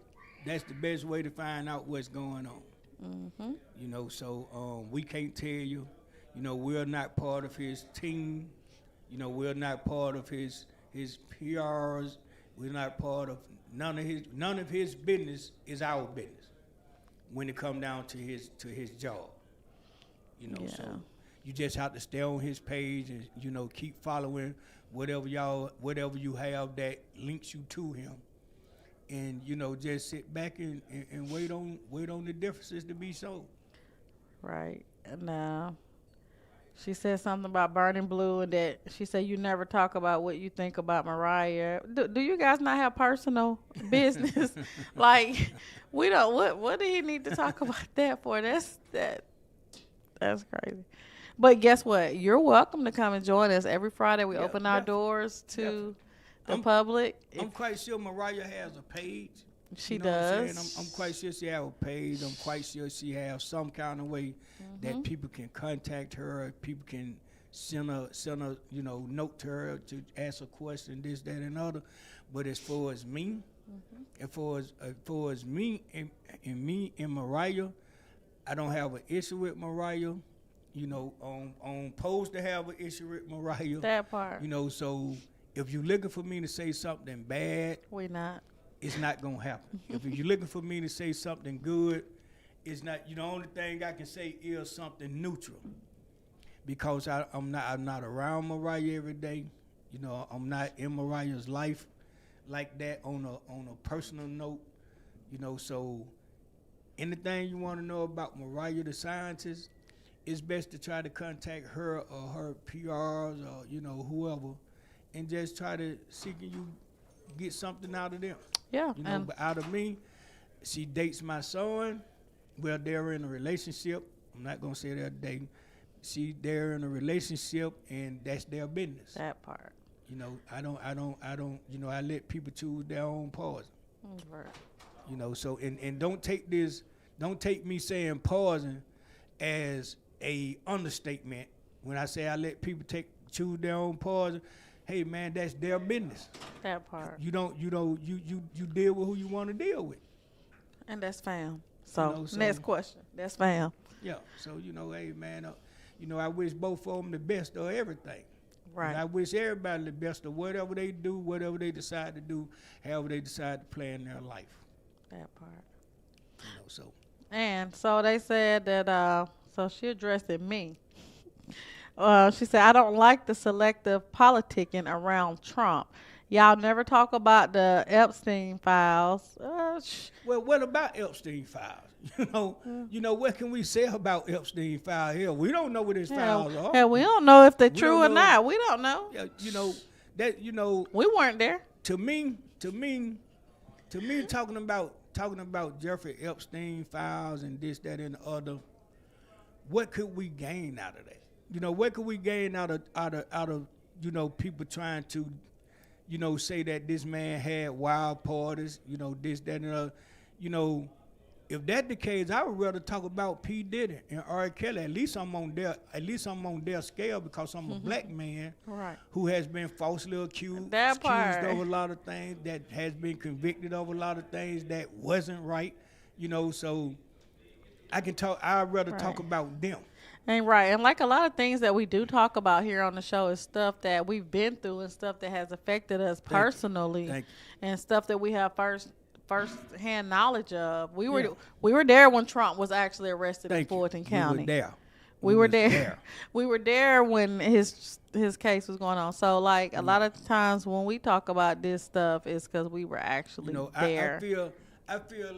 that's the best way to find out what's going on. Mm-hmm. You know, so we can't tell you. You know, we're not part of his team. You know, we're not part of his PRs. We're not part of none of his business is our business when it come down to his job. You know, Yeah. so you just have to stay on his page and, you know, keep following whatever you have that links you to him. And, you know, just sit back and wait on the differences to be sold. Right. And she said something about Burning Blue, and that she said you never talk about what you think about Mariah. Do you guys not have personal business? Like, we don't. What do he need to talk about that for? That's crazy. But guess what? You're welcome to come and join us every Friday. We Yeah, open our definitely, doors to definitely. the public. I'm quite sure Mariah has a page. She You know what I'm does. saying? I'm quite sure she have a page. I'm quite sure she have some kind of way that people can contact her. People can send a note to her to ask a question, this, that, and other. But as far as me, as far as me and Mariah, I don't have an issue with Mariah. You know, on post to have an issue with Mariah. That part. You know, so if you're looking for me to say something bad, We not. it's not gonna happen. If you're looking for me to say something good, it's not. You know, the only thing I can say is something neutral, because I'm not around Mariah every day. You know, I'm not in Mariah's life like that on a personal note. You know, so anything you want to know about Mariah the scientist, it's best to try to contact her or her PRs or, you know, whoever, and just try to see can you get something out of them. Yeah. You know, And but out of me, she dates my son. Well, they're in a relationship. I'm not gonna say they're dating. They're in a relationship, and that's their business. that part. You know, I don't. You know, I let people choose their own poison. Right. You know, so and don't take me saying poison as a understatement. When I say I let people choose their own poison, hey man, that's their business. That part. You deal with who you want to deal with. And that's fam. So, next question. That's fam. Yeah. So hey man, I wish both of them the best of everything. Right. And I wish everybody the best of whatever they do, whatever they decide to do, however they decide to plan their life. That part. So. And so they said that, so she addressed it me. She said, I don't like the selective politicking around Trump. Y'all never talk about the Epstein files. Well, what about Epstein files? What can we say about Epstein files here? We don't know what his files are. Hell, we don't know if they're true or not. We don't know. Yeah, we weren't there. To me, talking about Jeffrey Epstein files and this, that, and the other, what could we gain out of that? What could we gain out of people trying to, say that this man had wild parties, this, that, and the other. If that's the case, I would rather talk about P. Diddy and R. Kelly. At least I'm on their scale because I'm a black man who has been falsely accused of a lot of things, that has been convicted of a lot of things that wasn't right. So I'd rather talk about them. Ain't right. And like a lot of things that we do talk about here on the show is stuff that we've been through and stuff that has affected us personally and stuff that we have first-hand knowledge of. We were there when Trump was actually arrested in Fulton County. We were there. We were there when his case was going on. So like a lot of times when we talk about this stuff, it's because we were actually there. I feel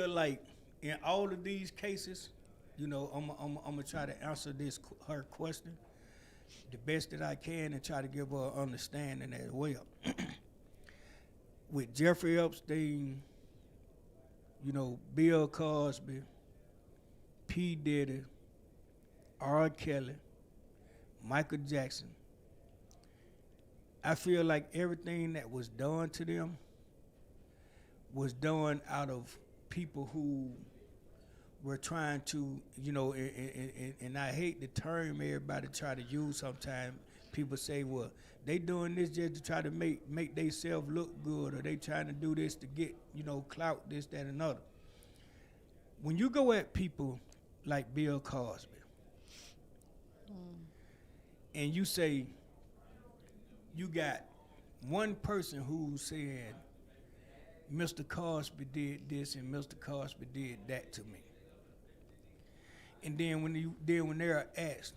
like in all of these cases, I'm gonna try to answer her question the best that I can and try to give her an understanding as well. With Jeffrey Epstein, Bill Cosby, P. Diddy, R. Kelly, Michael Jackson, I feel like everything that was done to them was done out of people who were trying to, and I hate the term everybody try to use sometimes. People say, well, they doing this just to try to make themselves look good, or they trying to do this to get, clout, this, that, and other. When you go at people like Bill Cosby, and you say, you got one person who said, Mr. Cosby did this and Mr. Cosby did that to me. And then when they're asked,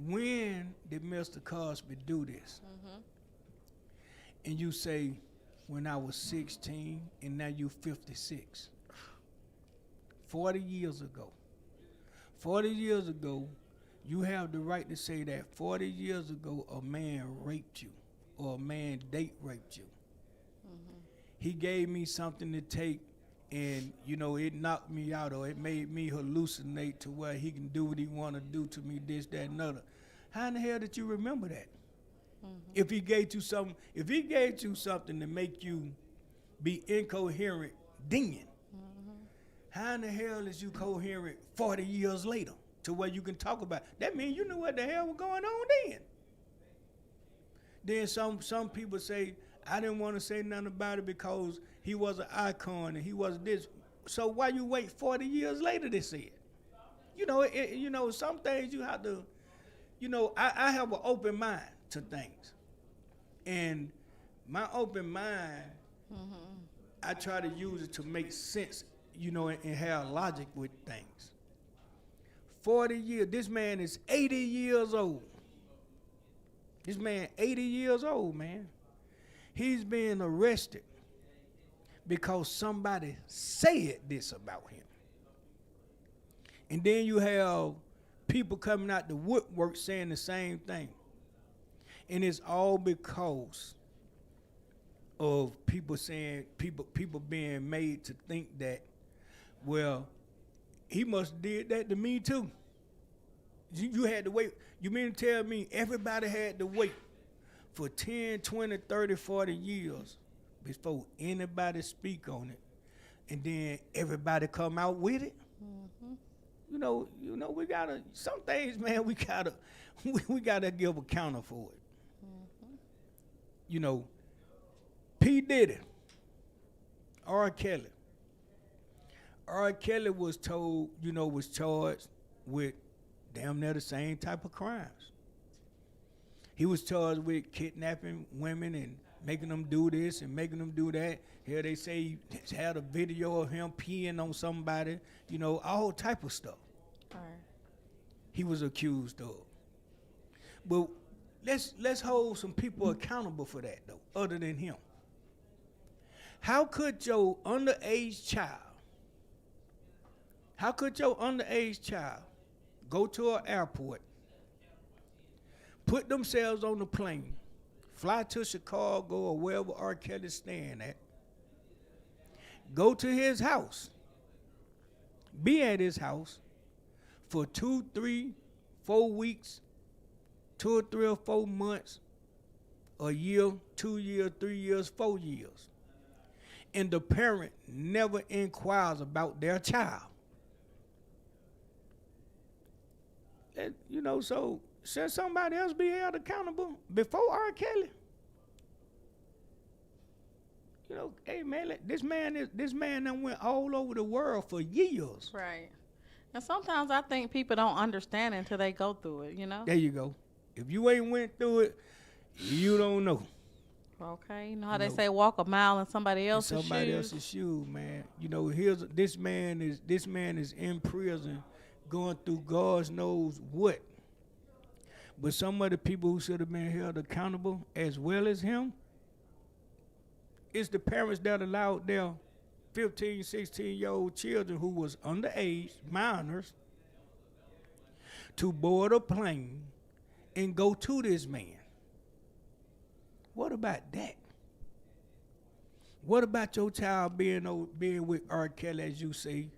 when did Mr. Cosby do this? And you say, when I was 16 and now you're 56. 40 years ago. 40 years ago, you have the right to say that 40 years ago a man raped you or a man date raped you. He gave me something to take, and it knocked me out, or it made me hallucinate to where he can do what he want to do to me, this, that, and other. How in the hell did you remember that? If he gave you something to make you be incoherent then, how in the hell is you coherent 40 years later to where you can talk about it? That means you knew what the hell was going on then. Then some people say, I didn't want to say nothing about it because he was an icon and he was this. So why you wait 40 years later to say it? Some things you have to, I have an open mind to things. And my open mind, I try to use it to make sense, and have logic with things. 40 years, this man is 80 years old. This man, 80 years old, man. He's being arrested because somebody said this about him. And then you have people coming out the woodwork saying the same thing. And it's all because of people being made to think that, well, he must have did that to me too. You had to wait. You mean to tell me everybody had to wait for 10, 20, 30, 40 years before anybody speak on it, and then everybody come out with it? We gotta, some things, man, we gotta give a counter for it. P. Diddy, R. Kelly, R. Kelly was told, was charged with damn near the same type of crimes. He was charged with kidnapping women and making them do this and making them do that. Here they say he had a video of him peeing on somebody, all type of stuff. Right. He was accused of. But let's hold some people accountable for that though, other than him. How could your underage child go to an airport, put themselves on the plane, fly to Chicago or wherever R. Kelly's staying at, go to his house, be at his house for 2, 3, 4 weeks, 2 or 3 or 4 months, a year, 2 years, 3 years, 4 years, and the parent never inquires about their child? And, so should somebody else be held accountable before R. Kelly? Hey man, this man done went all over the world for years. Right. And sometimes I think people don't understand until they go through it, There you go. If you ain't went through it, you don't know. Okay. You know how they say walk a mile in somebody else's shoes? Somebody else's shoes, man. This man is in prison going through God knows what. But some of the people who should have been held accountable as well as him, it's the parents that allowed their 15, 16-year-old children who was underage, minors, to board a plane and go to this man. What about that? What about your child being with R. Kelly, as you say,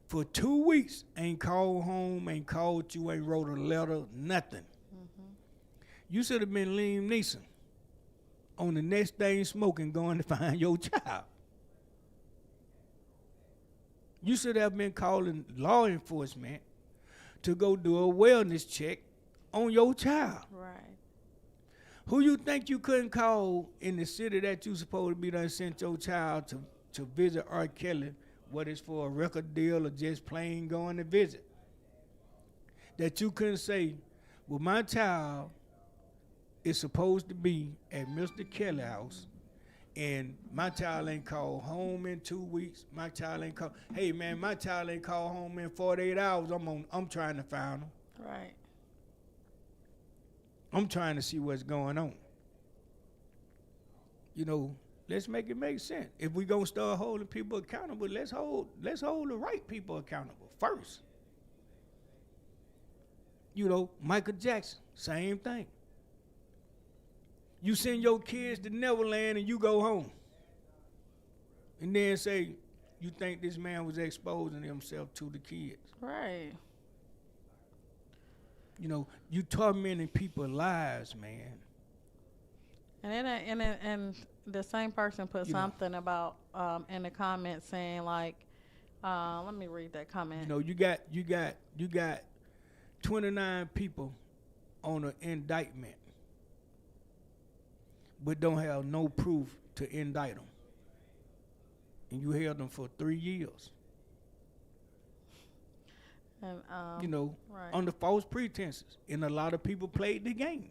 for 2 weeks, ain't called home, ain't called you, ain't wrote a letter, nothing? Mm-hmm. You should have been Liam Neeson on the next day smoking, going to find your child. You should have been calling law enforcement to go do a wellness check on your child. Right. Who you think you couldn't call in the city that you supposed to be done sent your child to visit R. Kelly, whether it's for a record deal or just plain going to visit? That you couldn't say, well, my child is supposed to be at Mr. Kelly's house, and my child ain't called home in 2 weeks. My child ain't called. Hey man, my child ain't called home in 48 hours. I'm trying to find him. Right. I'm trying to see what's going on. Let's make it make sense. If we gonna start holding people accountable, let's hold the right people accountable first. Michael Jackson, same thing. You send your kids to Neverland and you go home. And then say, you think this man was exposing himself to the kids. Right. You tormenting people's lives, man. And the same person put something about in the comments saying like, let me read that comment. You got 29 people on an indictment, but don't have no proof to indict them. And you held them for 3 years. And, right. Under false pretenses. And a lot of people played the game.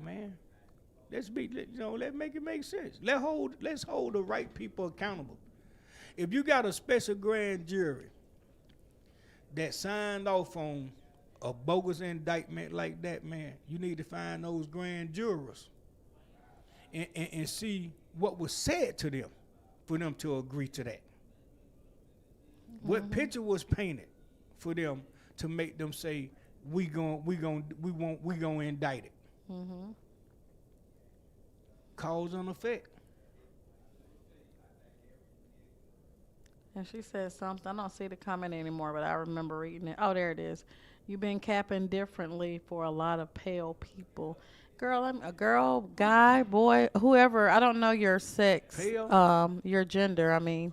Man. Let's make it make sense. Let's hold the right people accountable. If you got a special grand jury that signed off on a bogus indictment like that, man, you need to find those grand jurors and see what was said to them for them to agree to that. Mm-hmm. What picture was painted for them to make them say we gonna indict it? Mm-hmm. Cause and effect. And she said something. I don't see the comment anymore, but I remember reading it. Oh, there it is. You've been capping differently for a lot of pale people. Girl, I'm a girl, guy, boy, whoever. I don't know your sex, pale? Your gender. I mean,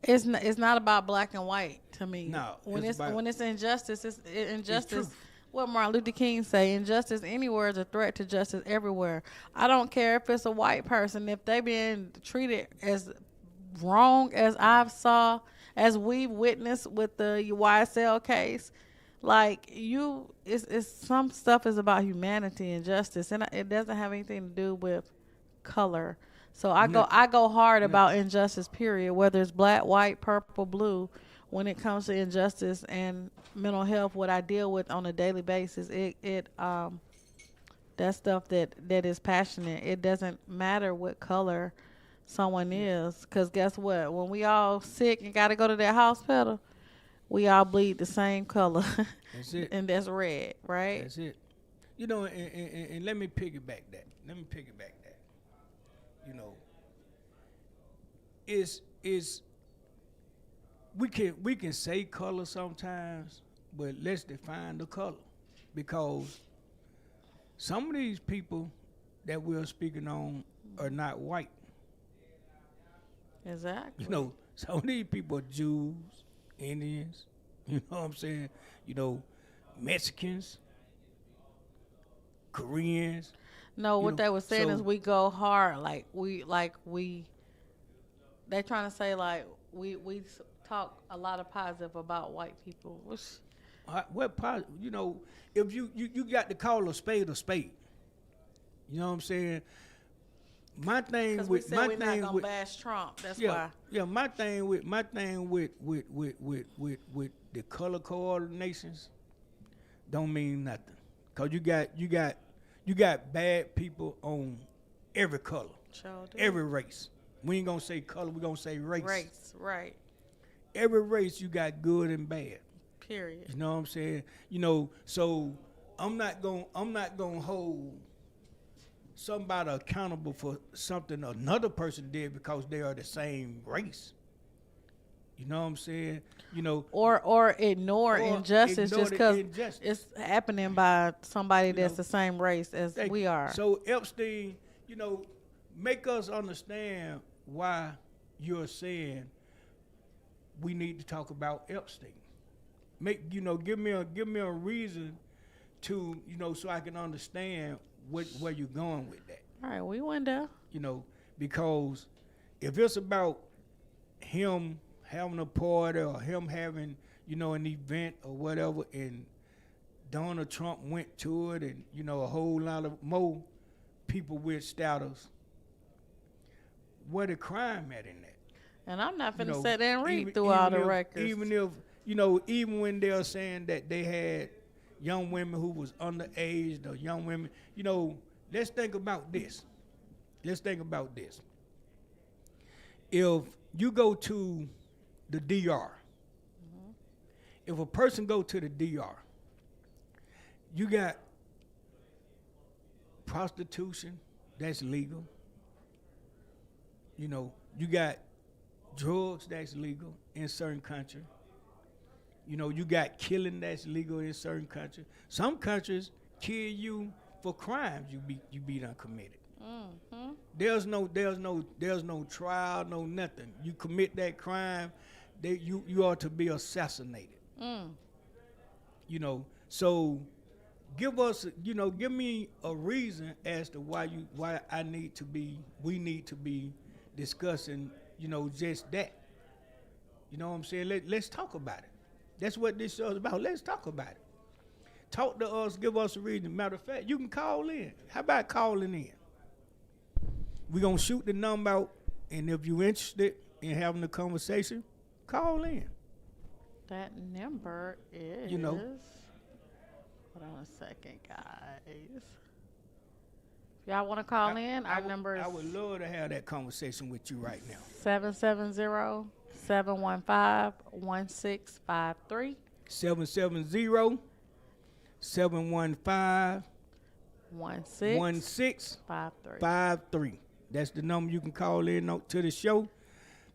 it's not about black and white to me. No, when it's injustice, it's injustice. It's what Martin Luther King say, injustice anywhere is a threat to justice everywhere. I don't care if it's a white person, if they being treated as wrong as as we've witnessed with the YSL case, like it's some stuff is about humanity and justice, and it doesn't have anything to do with color. So No, I go hard no. about injustice, period, whether it's black, white, purple, blue. When it comes to injustice and mental health, what I deal with on a daily basis, it that stuff that is passionate. It doesn't matter what color someone is, because guess what? When we all sick and got to go to that hospital, we all bleed the same color, That's it. and that's red, right? That's it. You know, and let me piggyback that. Let me piggyback that. You know, is we can say color sometimes, but let's define the color, because some of these people that we're speaking on are not white. Exactly. You know, some of these people are Jews, Indians. You know what I'm saying? You know, Mexicans, Koreans. No, You what know, they were saying is so we go hard, like we. They trying to say like we talk a lot of positive about white people, which what you know, if you got to call a spade a spade. You know what I'm saying? My thing because we with said my we're not thing gonna with bash Trump. That's yeah why. yeah my thing with the color coordinations don't mean nothing, cause you got bad people on every color, Sure do. every race. We ain't gonna say color, we gonna say race. Race, right? Every race you got good and bad. Period. You know what I'm saying? You know, so I'm not gonna hold somebody accountable for something another person did because they are the same race. You know what I'm saying? You know, Or ignore or injustice ignore just the because injustice. it's happening by somebody You that's know, the same race as thank we you. are. So Epstein, you know, make us understand why you're saying we need to talk about Epstein. Give me a reason to, so I can understand where you're going with that. All right, we went there. You know, because if it's about him having a party or him having, an event or whatever, and Donald Trump went to it, and a whole lot of more people with status, where the crime at in that? And I'm not finna know, sit there and read even, through all even the if, records. even if, even when they're saying that they had young women who was underage, or young women, let's think about this. Let's think about this. If you go to the DR, if a person go to the DR, you got prostitution, that's legal. You got drugs, that's legal in certain countries. You got killing, that's legal in certain countries. Some countries kill you for crimes you be done committed. Mm-hmm. There's no trial, no nothing. You commit that crime, you ought to be assassinated. Mm. So give me a reason as to why we need to be discussing, just that. You know what I'm saying? Let's talk about it. That's what this show is about. Let's talk about it. Talk to us, give us a reason. Matter of fact, you can call in. How about calling in? We're going to shoot the number out, and if you're interested in having a conversation, call in. That number is. You know. Hold on a second, guys. If y'all want to call in, our number is I would love to have that conversation with you right now. 770-715-1653. 770-715-1653. 1653. That's the number you can call in to the show.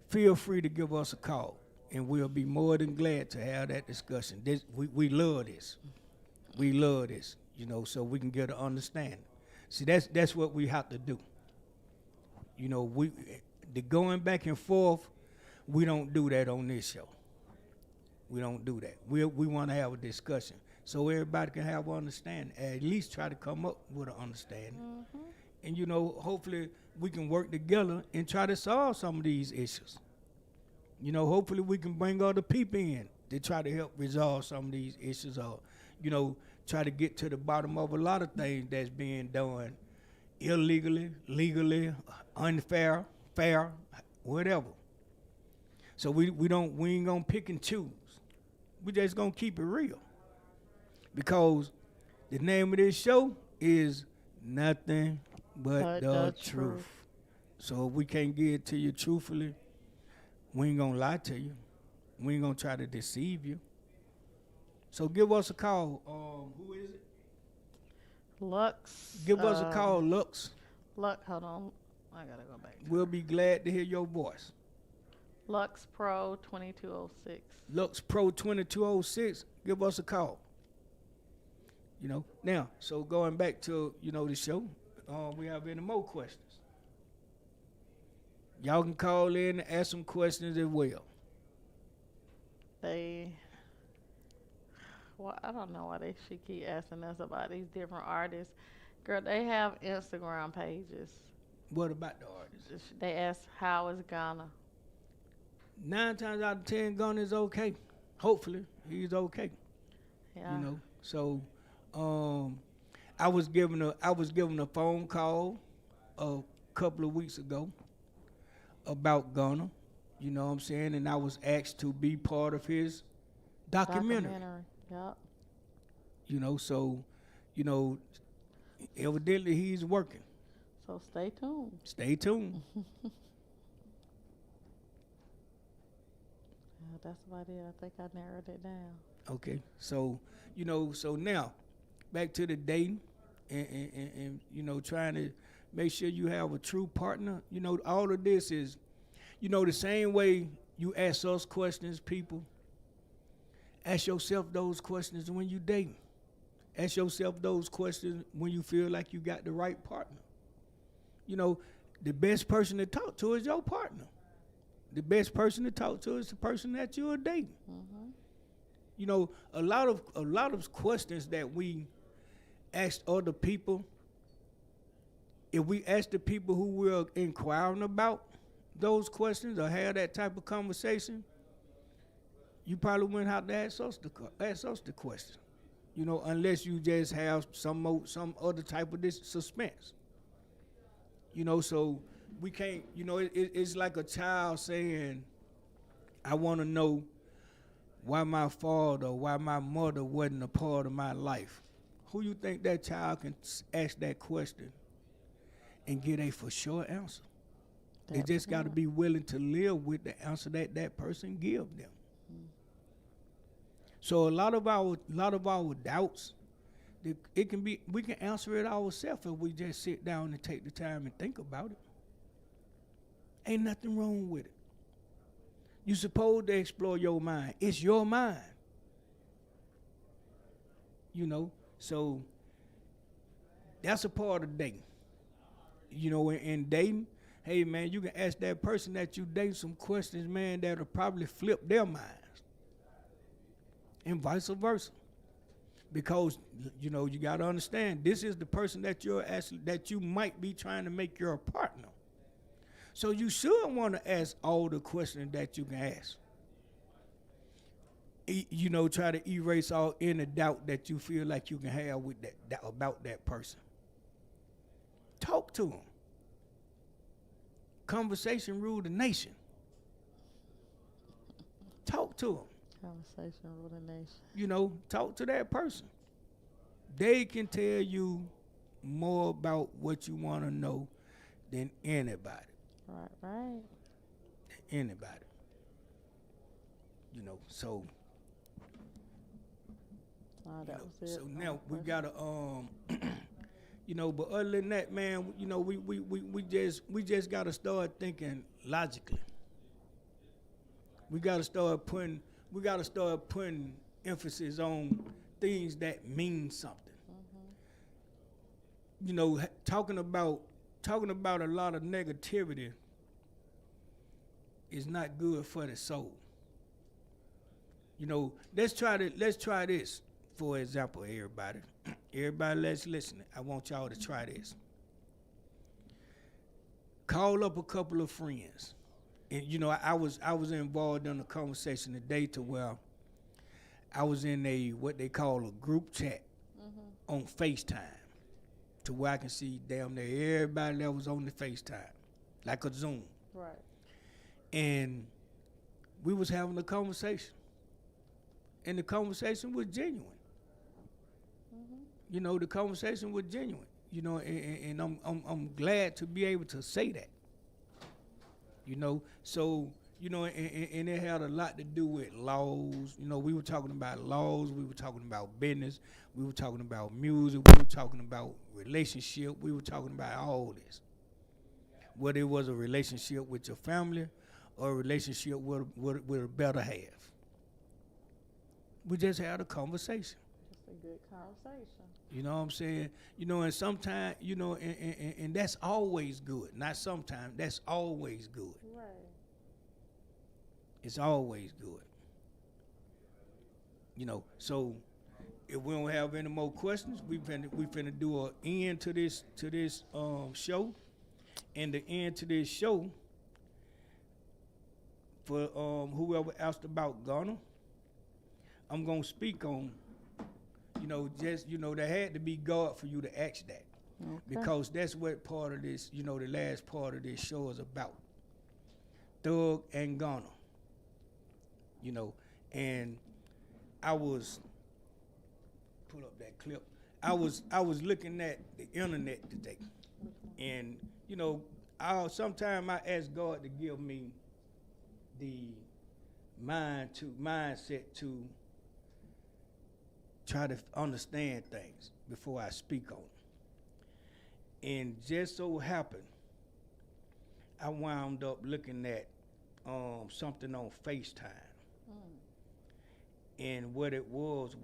Feel free to give us a call, and we'll be more than glad to have that discussion. We love this. We love this, so we can get an understanding. See, that's what we have to do. The going back and forth, we don't do that on this show. We don't do that. We want to have a discussion so everybody can have an understanding. At least try to come up with an understanding. Mm-hmm. And hopefully we can work together and try to solve some of these issues. Hopefully we can bring other people in to try to help resolve some of these issues, or, try to get to the bottom of a lot of things that's being done illegally, legally, unfair, fair, whatever. So we ain't gonna pick and choose. We just gonna keep it real. Because the name of this show is Nothing But The Truth. So if we can't get it to you truthfully, we ain't gonna lie to you. We ain't gonna try to deceive you. So give us a call. Who is it? Lux. Give us a call, Lux. Lux, hold on. I gotta go back. We'll be glad to hear your voice. Lux Pro 2206. Lux Pro 2206. Give us a call. Now, so going back to, the show, we have any more questions. Y'all can call in and ask some questions as well. Well, I don't know why they should keep asking us about these different artists. Girl, they have Instagram pages. What about the artists? They ask, how is Ghana? 9 times out of 10, Gunna is okay. Hopefully, he's okay. Yeah. So, I was given a phone call a couple of weeks ago about Gunna. You know what I'm saying? And I was asked to be part of his documentary. Yep. So, evidently he's working. So stay tuned. Stay tuned. That's about it. I think I narrowed it down. Okay. So, so now back to the dating and trying to make sure you have a true partner. All of this is, the same way you ask us questions, people. Ask yourself those questions when you dating. Ask yourself those questions when you feel like you got the right partner. The best person to talk to is your partner. The best person to talk to is the person that you're dating. Mm-hmm. A lot of questions that we ask other people, if we ask the people who we're inquiring about those questions or have that type of conversation, you probably wouldn't have to ask us the question. Unless you just have some other type of this suspense. So we can't, it's like a child saying, I want to know why my father or why my mother wasn't a part of my life. Who you think that child can ask that question and get a for sure answer? They just got to be willing to live with the answer that person give them. So a lot of our doubts, we can answer it ourselves if we just sit down and take the time and think about it. Ain't nothing wrong with it. You're supposed to explore your mind. It's your mind. So that's a part of dating. In dating, hey man, you can ask that person that you date some questions, man, that'll probably flip their minds. And vice versa. Because, you got to understand, this is the person that you might be trying to make your partner. So you should want to ask all the questions that you can ask. Try to erase all any doubt that you feel like you can have with that about that person. Talk to them. Conversation rule the nation. Talk to them. Conversation rule the nation. Talk to that person. They can tell you more about what you want to know than anybody. Right. Anybody. So. That was it. So now we gotta but other than that, man, we just gotta start thinking logically. We gotta start putting emphasis on things that mean something. Mm-hmm. Talking about a lot of negativity is not good for the soul. Let's try this, for example, everybody. Everybody that's listening, I want y'all to try this. Call up a couple of friends and you know, I was involved in a conversation today to where I was in a what they call a group chat on FaceTime, to where I can see damn near everybody that was on the FaceTime, like a Zoom, Right. and we was having a conversation, and the conversation was genuine. You know, the conversation was genuine. You know, and I'm glad to be able to say that. You know, so you know, and it had a lot to do with laws. You know, we were talking about laws, we were talking about business, we were talking about music, we were talking about relationship, we were talking about all this. Whether it was a relationship with your family or a relationship with a better half. We just had a conversation. Just a good conversation. You know what I'm saying? You know, and sometimes, you know, and that's always good. Not sometimes, that's always good. Right. It's always good. You know, so if we don't have any more questions, we finna do an end to this show. And the end to this show, for whoever asked about Gunna, I'm gonna speak on, you know, just, you know, there had to be God for you to ask that. Okay. Because that's what part of this, you know, the last part of this show is about. Thug and Gunna. You know, and I was, pull up that clip. I was looking at the internet today. And, you know, sometimes I ask God to give me the mindset to try to understand things before I speak on it. And just so happened, I wound up looking at something on FaceTime. And what it was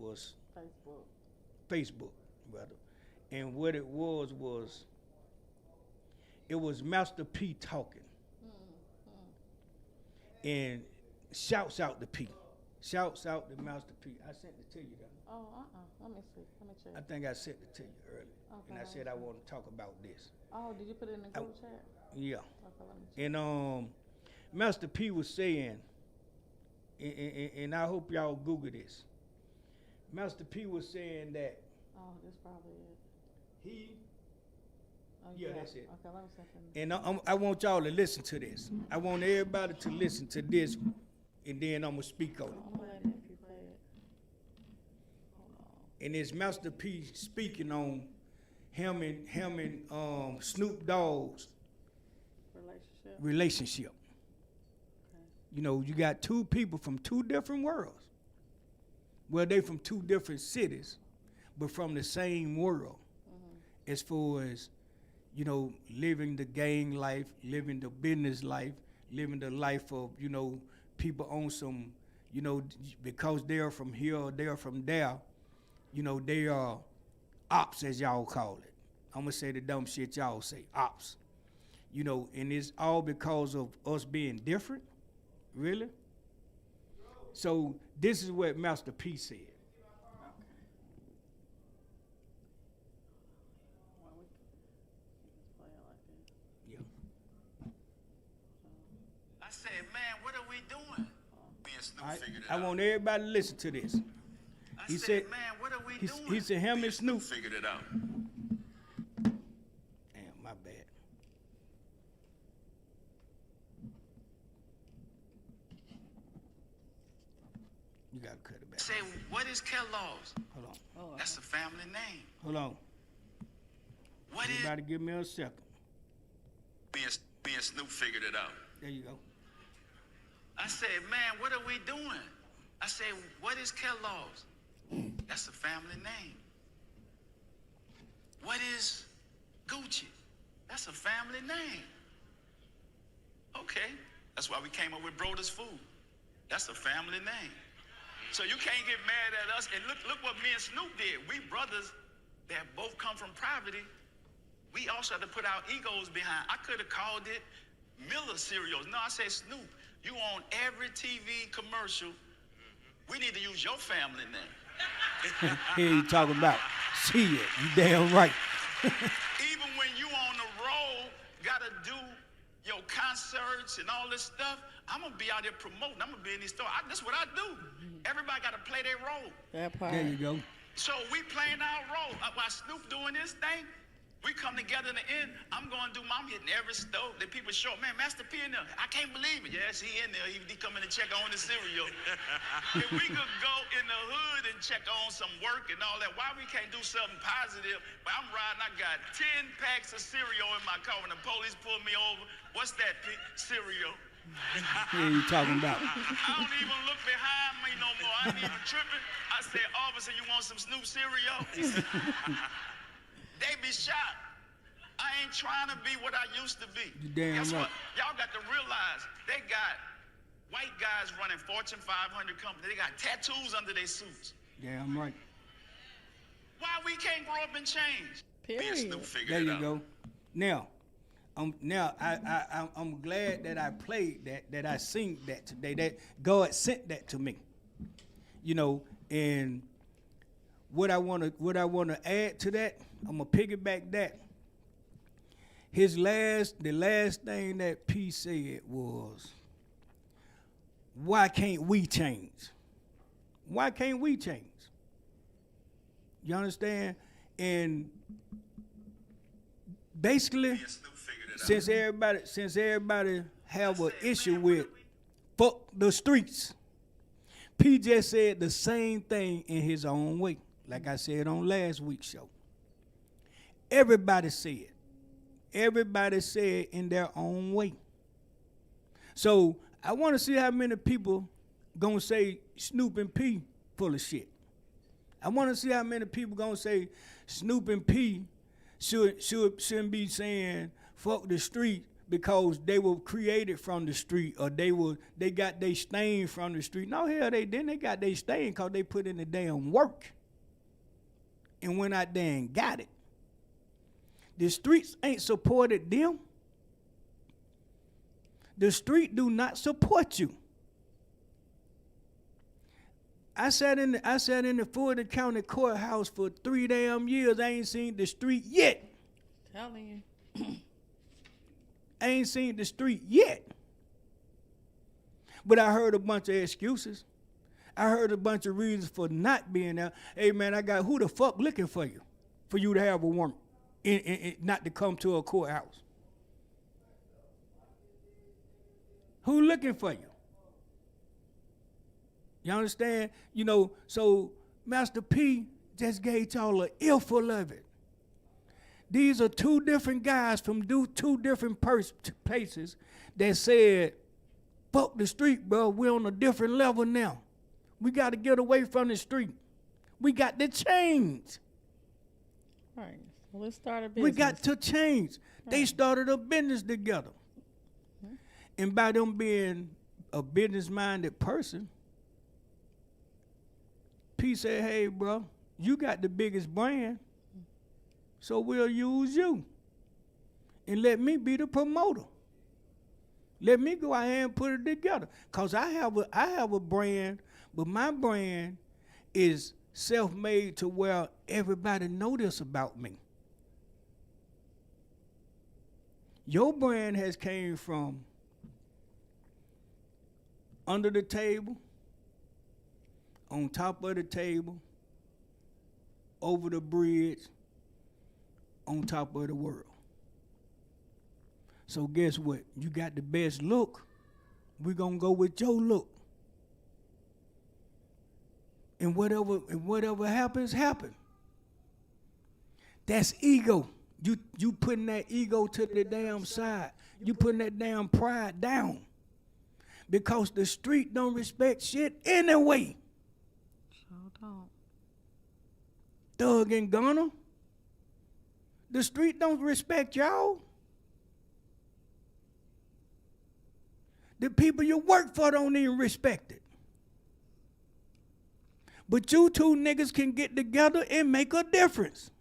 Facebook, rather. And what it was it was Master P talking. And shouts out to P. Shouts out to Master P. I sent it to you, though. Oh, let me see. Let me check. I think I sent it to you earlier. Okay, And I said I want to talk about this. Oh, did you put it in the group chat? Yeah. Okay, let me check. And Master P was saying, and I hope y'all Google this. Master P was saying that Oh, that's probably it. he, Oh, yeah, that's it. Okay, let me see. And I want y'all to listen to this. I want everybody to listen to this, and then I'm gonna speak on it. I'm glad if you play it. Hold on. And it's Master P speaking on him and Snoop Dogg's relationship. Okay. You know, you got two people from two different worlds. Well, they from two different cities, but from the same world. As far as, you know, living the gang life, living the business life, living the life of, you know, people on some, you know, because they're from here or they're from there, you know, they are ops, as y'all call it. I'm gonna say the dumb shit y'all say, ops. You know, and it's all because of us being different, really. So this is what Master P said. Well, we can just play it like this. Yeah. I said, man, what are we doing? Me and Snoop figured it I out. want everybody to listen to this. I He said, said- man, what are we he- doing? he said him Me and Snoop figured it out. Damn, my bad. You gotta cut it I back. said, what is Kellogg's? Hold on. Oh, That's a family name. Hold on. What is? Everybody give me a second. Me and Snoop figured it out. There you go. I said, man, what are we doing? I said, what is Kellogg's? That's a family name. What is Gucci? That's a family name. Okay. That's why we came up with Brothers Food. That's a family name. So you can't get mad at us. And look what me and Snoop did. We brothers that both come from poverty. We also had to put our egos behind. I could have called it Miller Cereals. No, I said, Snoop, you on every TV commercial. We need to use your family name. Here you talking about. See it. You damn right. Even when you on the road, gotta do concerts and all this stuff, I'm gonna be out there promoting. I'm gonna be in these stores. That's what I do. Everybody got to play their role. That part. There you go. So we playing our role. While Snoop doing this thing, we come together in the end. I'm going to do my hitting every store. The people show, man, Master P in there. I can't believe it. Yes, he in there. He coming to check on the cereal. If we could go in the hood and check on some work and all that, why we can't do something positive? But I'm riding, I got 10 packs of cereal in my car. When the police pull me over, what's that, P? Cereal. What are you talking about? I don't even look behind me no more. I ain't even tripping. I said, officer, you want some Snoop cereal? He said, they be shocked. I ain't trying to be what I used to be. You damn Guess right. what? Y'all got to realize they got white guys running Fortune 500 companies. They got tattoos under their suits. Damn right. Why we can't grow up and change? Me and Period. Snoop figured There it you out. go. Now, I'm glad that I played that I sing that today. That God sent that to me. You know, and what I wanna add to that, I'm gonna piggyback that. The last thing that P said was, why can't we change? Why can't we change? You understand? And basically, Me and Snoop figured it out. since everybody have an issue with fuck the streets, P just said the same thing in his own way. Like I said on last week's show. Everybody said in their own way. So I want to see how many people gonna say Snoop and P full of shit. I want to see how many people gonna say Snoop and P shouldn't be saying fuck the street because they were created from the street, or they got their stain from the street. No, hell, they didn't. They got their stain because they put in the damn work and went out there and got it. The streets ain't supported them. The street do not support you. I sat in the Fulton County courthouse for 3 damn years. I ain't seen the street yet. Telling you. I ain't seen the street yet. But I heard a bunch of excuses. I heard a bunch of reasons for not being there. Hey man, I got who the fuck looking for you to have a warrant, not to come to a courthouse? Who looking for you? You understand? You know, so Master P just gave y'all an earful of it. These are two different guys from two different places that said, fuck the street, bro. We're on a different level now. We got to get away from the street. We got to change. Right. So let's start a business. We got to change. Right. They started a business together. Mm-hmm. And by them being a business-minded person, P said, hey, bro, you got the biggest brand, so we'll use you. And let me be the promoter. Let me go out here and put it together. Because I have a brand, but my brand is self-made to where everybody know this about me. Your brand has came from under the table, on top of the table, over the bridge, on top of the world. So guess what? You got the best look. We're gonna go with your look. And whatever happens, happen. That's ego. You putting that ego to the damn side. You putting that damn pride down. Because the street don't respect shit anyway. Sure don't. Thug and Gunna. The street don't respect y'all. The people you work for don't even respect it. But you two niggas can get together and make a difference.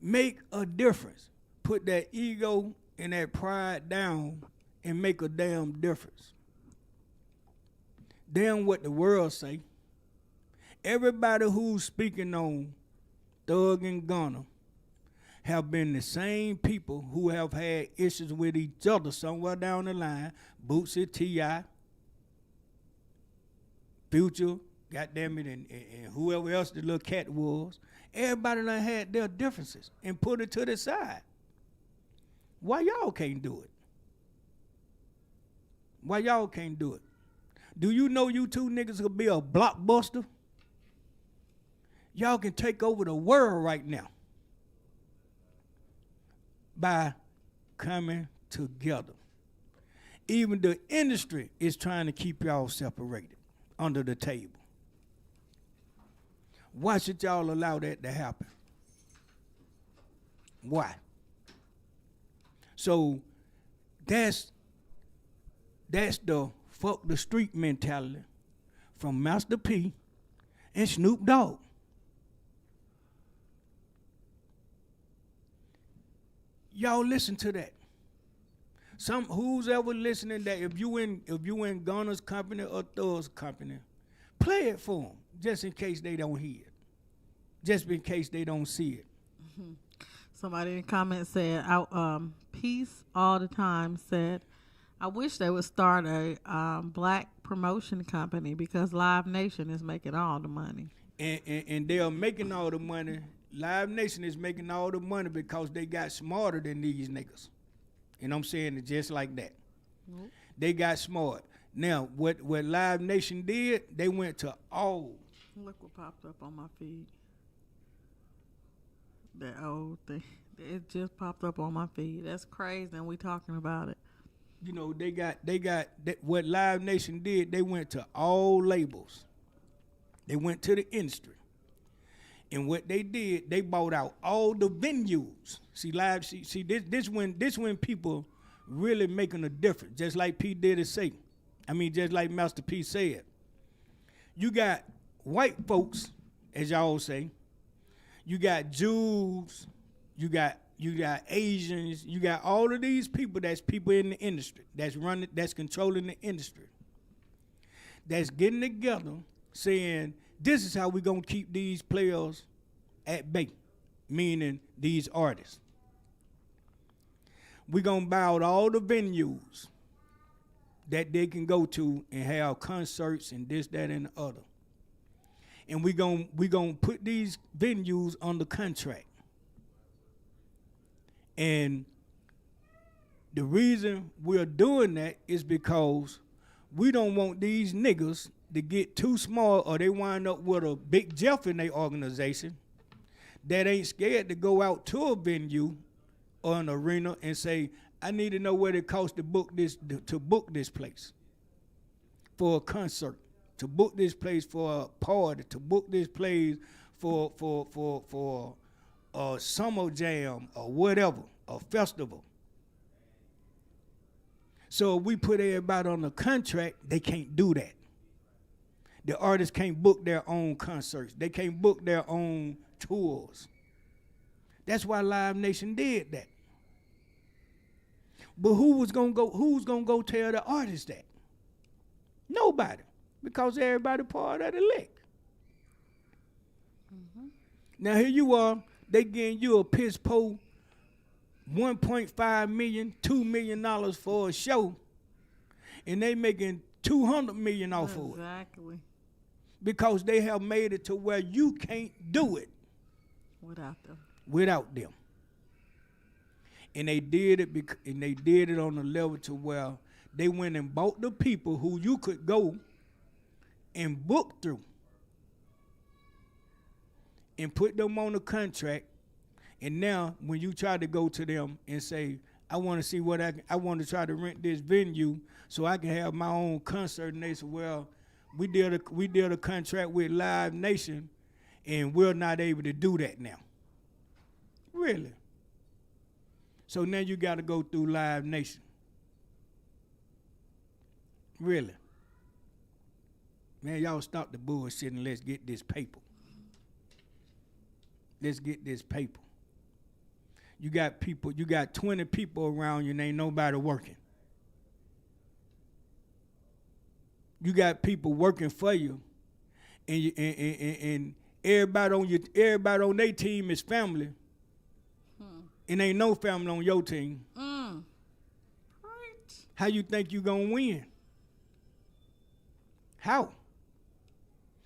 Make a difference. Put that ego and that pride down and make a damn difference. Damn what the world say. Everybody who's speaking on Thug and Gunna have been the same people who have had issues with each other somewhere down the line. Bootsy, T.I., Future, goddamn it, and whoever else the little cat was. Everybody done had their differences and put it to the side. Why y'all can't do it? Why y'all can't do it? Do you know you two niggas could be a blockbuster? Y'all can take over the world right now by coming together. Even the industry is trying to keep y'all separated under the table. Why should y'all allow that to happen? Why? So that's the fuck the street mentality from Master P and Snoop Dogg. Y'all listen to that. Who's ever listening that if you in Gunna's company or Thug's company, play it for them just in case they don't hear it, just in case they don't see it. Mm-hmm. Somebody in the comments said, "Peace all the time." Said, "I wish they would start a black promotion company because Live Nation is making all the money." And they are making all the money. Live Nation is making all the money because they got smarter than these niggas. And I'm saying it just like that. Mm-hmm. They got smart. Now, what Live Nation did, they went to all. Look what popped up on my feed. That old thing. It just popped up on my feed. That's crazy, and we talking about it. You know, what Live Nation did, they went to all labels. They went to the industry. And what they did, they bought out all the venues. This when people really making a difference. Just like P Diddy say. Just like Master P said. You got white folks, as y'all say. You got Jews. You got Asians. You got all of these people. That's people in the industry. That's controlling the industry. That's getting together, saying, this is how we're going to keep these players at bay, meaning these artists. We're going to buy out all the venues that they can go to and have concerts and this, that, and the other. And we're gonna put these venues under contract. And the reason we're doing that is because we don't want these niggas to get too small or they wind up with a Big Jeff in their organization that ain't scared to go out to a venue or an arena and say, I need to know what it costs to book this place for a concert, to book this place for a party, to book this place for a summer jam or whatever, a festival. So if we put everybody on a contract, they can't do that. The artists can't book their own concerts. They can't book their own tours. That's why Live Nation did that. But who's gonna go tell the artist that? Nobody. Because everybody part of the lick. Mm-hmm. Now here you are, they getting you a piss poor $1.5 million, $2 million for a show, and they making $200 million off of it. Exactly. Because they have made it to where you can't do it without them. And they did it on a level to where they went and bought the people who you could go and book through and put them on a contract. And now when you try to go to them and say, I want to see I want to try to rent this venue so I can have my own concert, and they say, well, we did a contract with Live Nation and we're not able to do that now. Really? So now you got to go through Live Nation. Really? Man, y'all stop the bullshit and let's get this paper. Let's get this paper. You got 20 people around you and ain't nobody working. You got people working for you, and everybody on their team is family. and ain't no family on your team, Right. how you think you gonna win? How?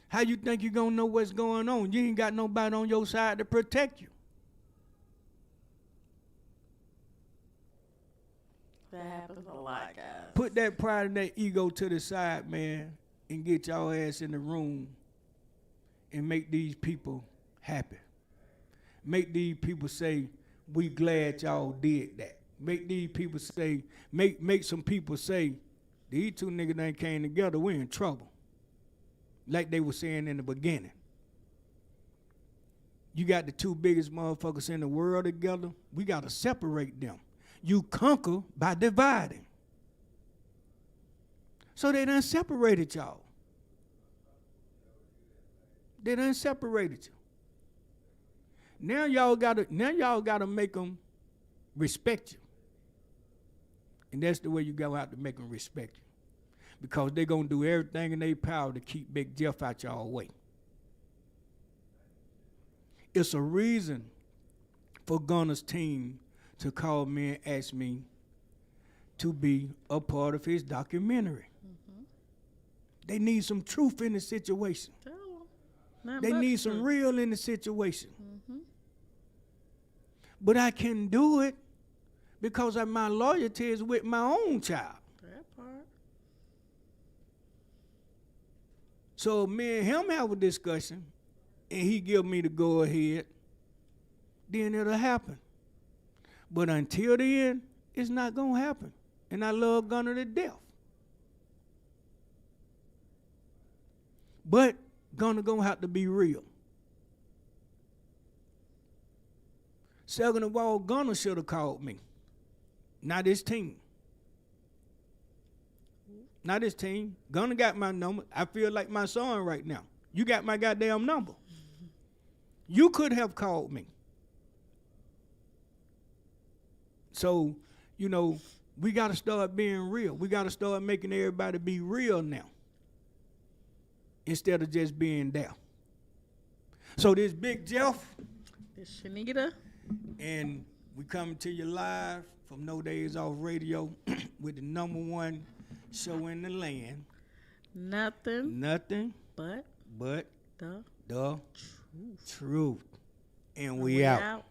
How you think you gonna know what's going on? You ain't got nobody on your side to protect you. That happens a lot, guys. Put that pride and that ego to the side, man, and get y'all ass in the room and make these people happy. Make these people say, we glad y'all did that. Make these people say, make some people say, these two niggas done came together, we in trouble. Like they were saying in the beginning. You got the two biggest motherfuckers in the world together, we gotta separate them. You conquer by dividing. So they done separated y'all. They done separated you. Now y'all gotta make them respect you. And that's the way you go out to make them respect you. Because they gonna do everything in their power to keep Big Jeff out y'all way. It's a reason for Gunna's team to call me and ask me to be a part of his documentary. They need some truth in the situation. Tell 'em. They need some real in the situation. But I can do it because of my loyalty is with my own child. That part. So me and him have a discussion, and he give me the go ahead, then it'll happen. But until then, it's not gonna happen. And I love Gunna to death. But Gunna gonna have to be real. Second of all, Gunna should have called me. Not his team. Not his team. Gunna got my number. I feel like my son right now. You got my goddamn number. You could have called me. So, you know, we got to start being real. We got to start making everybody be real now instead of just being there. So this Big Jeff, This Shanita. and we coming to you live from No Days Off Radio with the #1 show in the land. Nothing but but the the truth. And we out.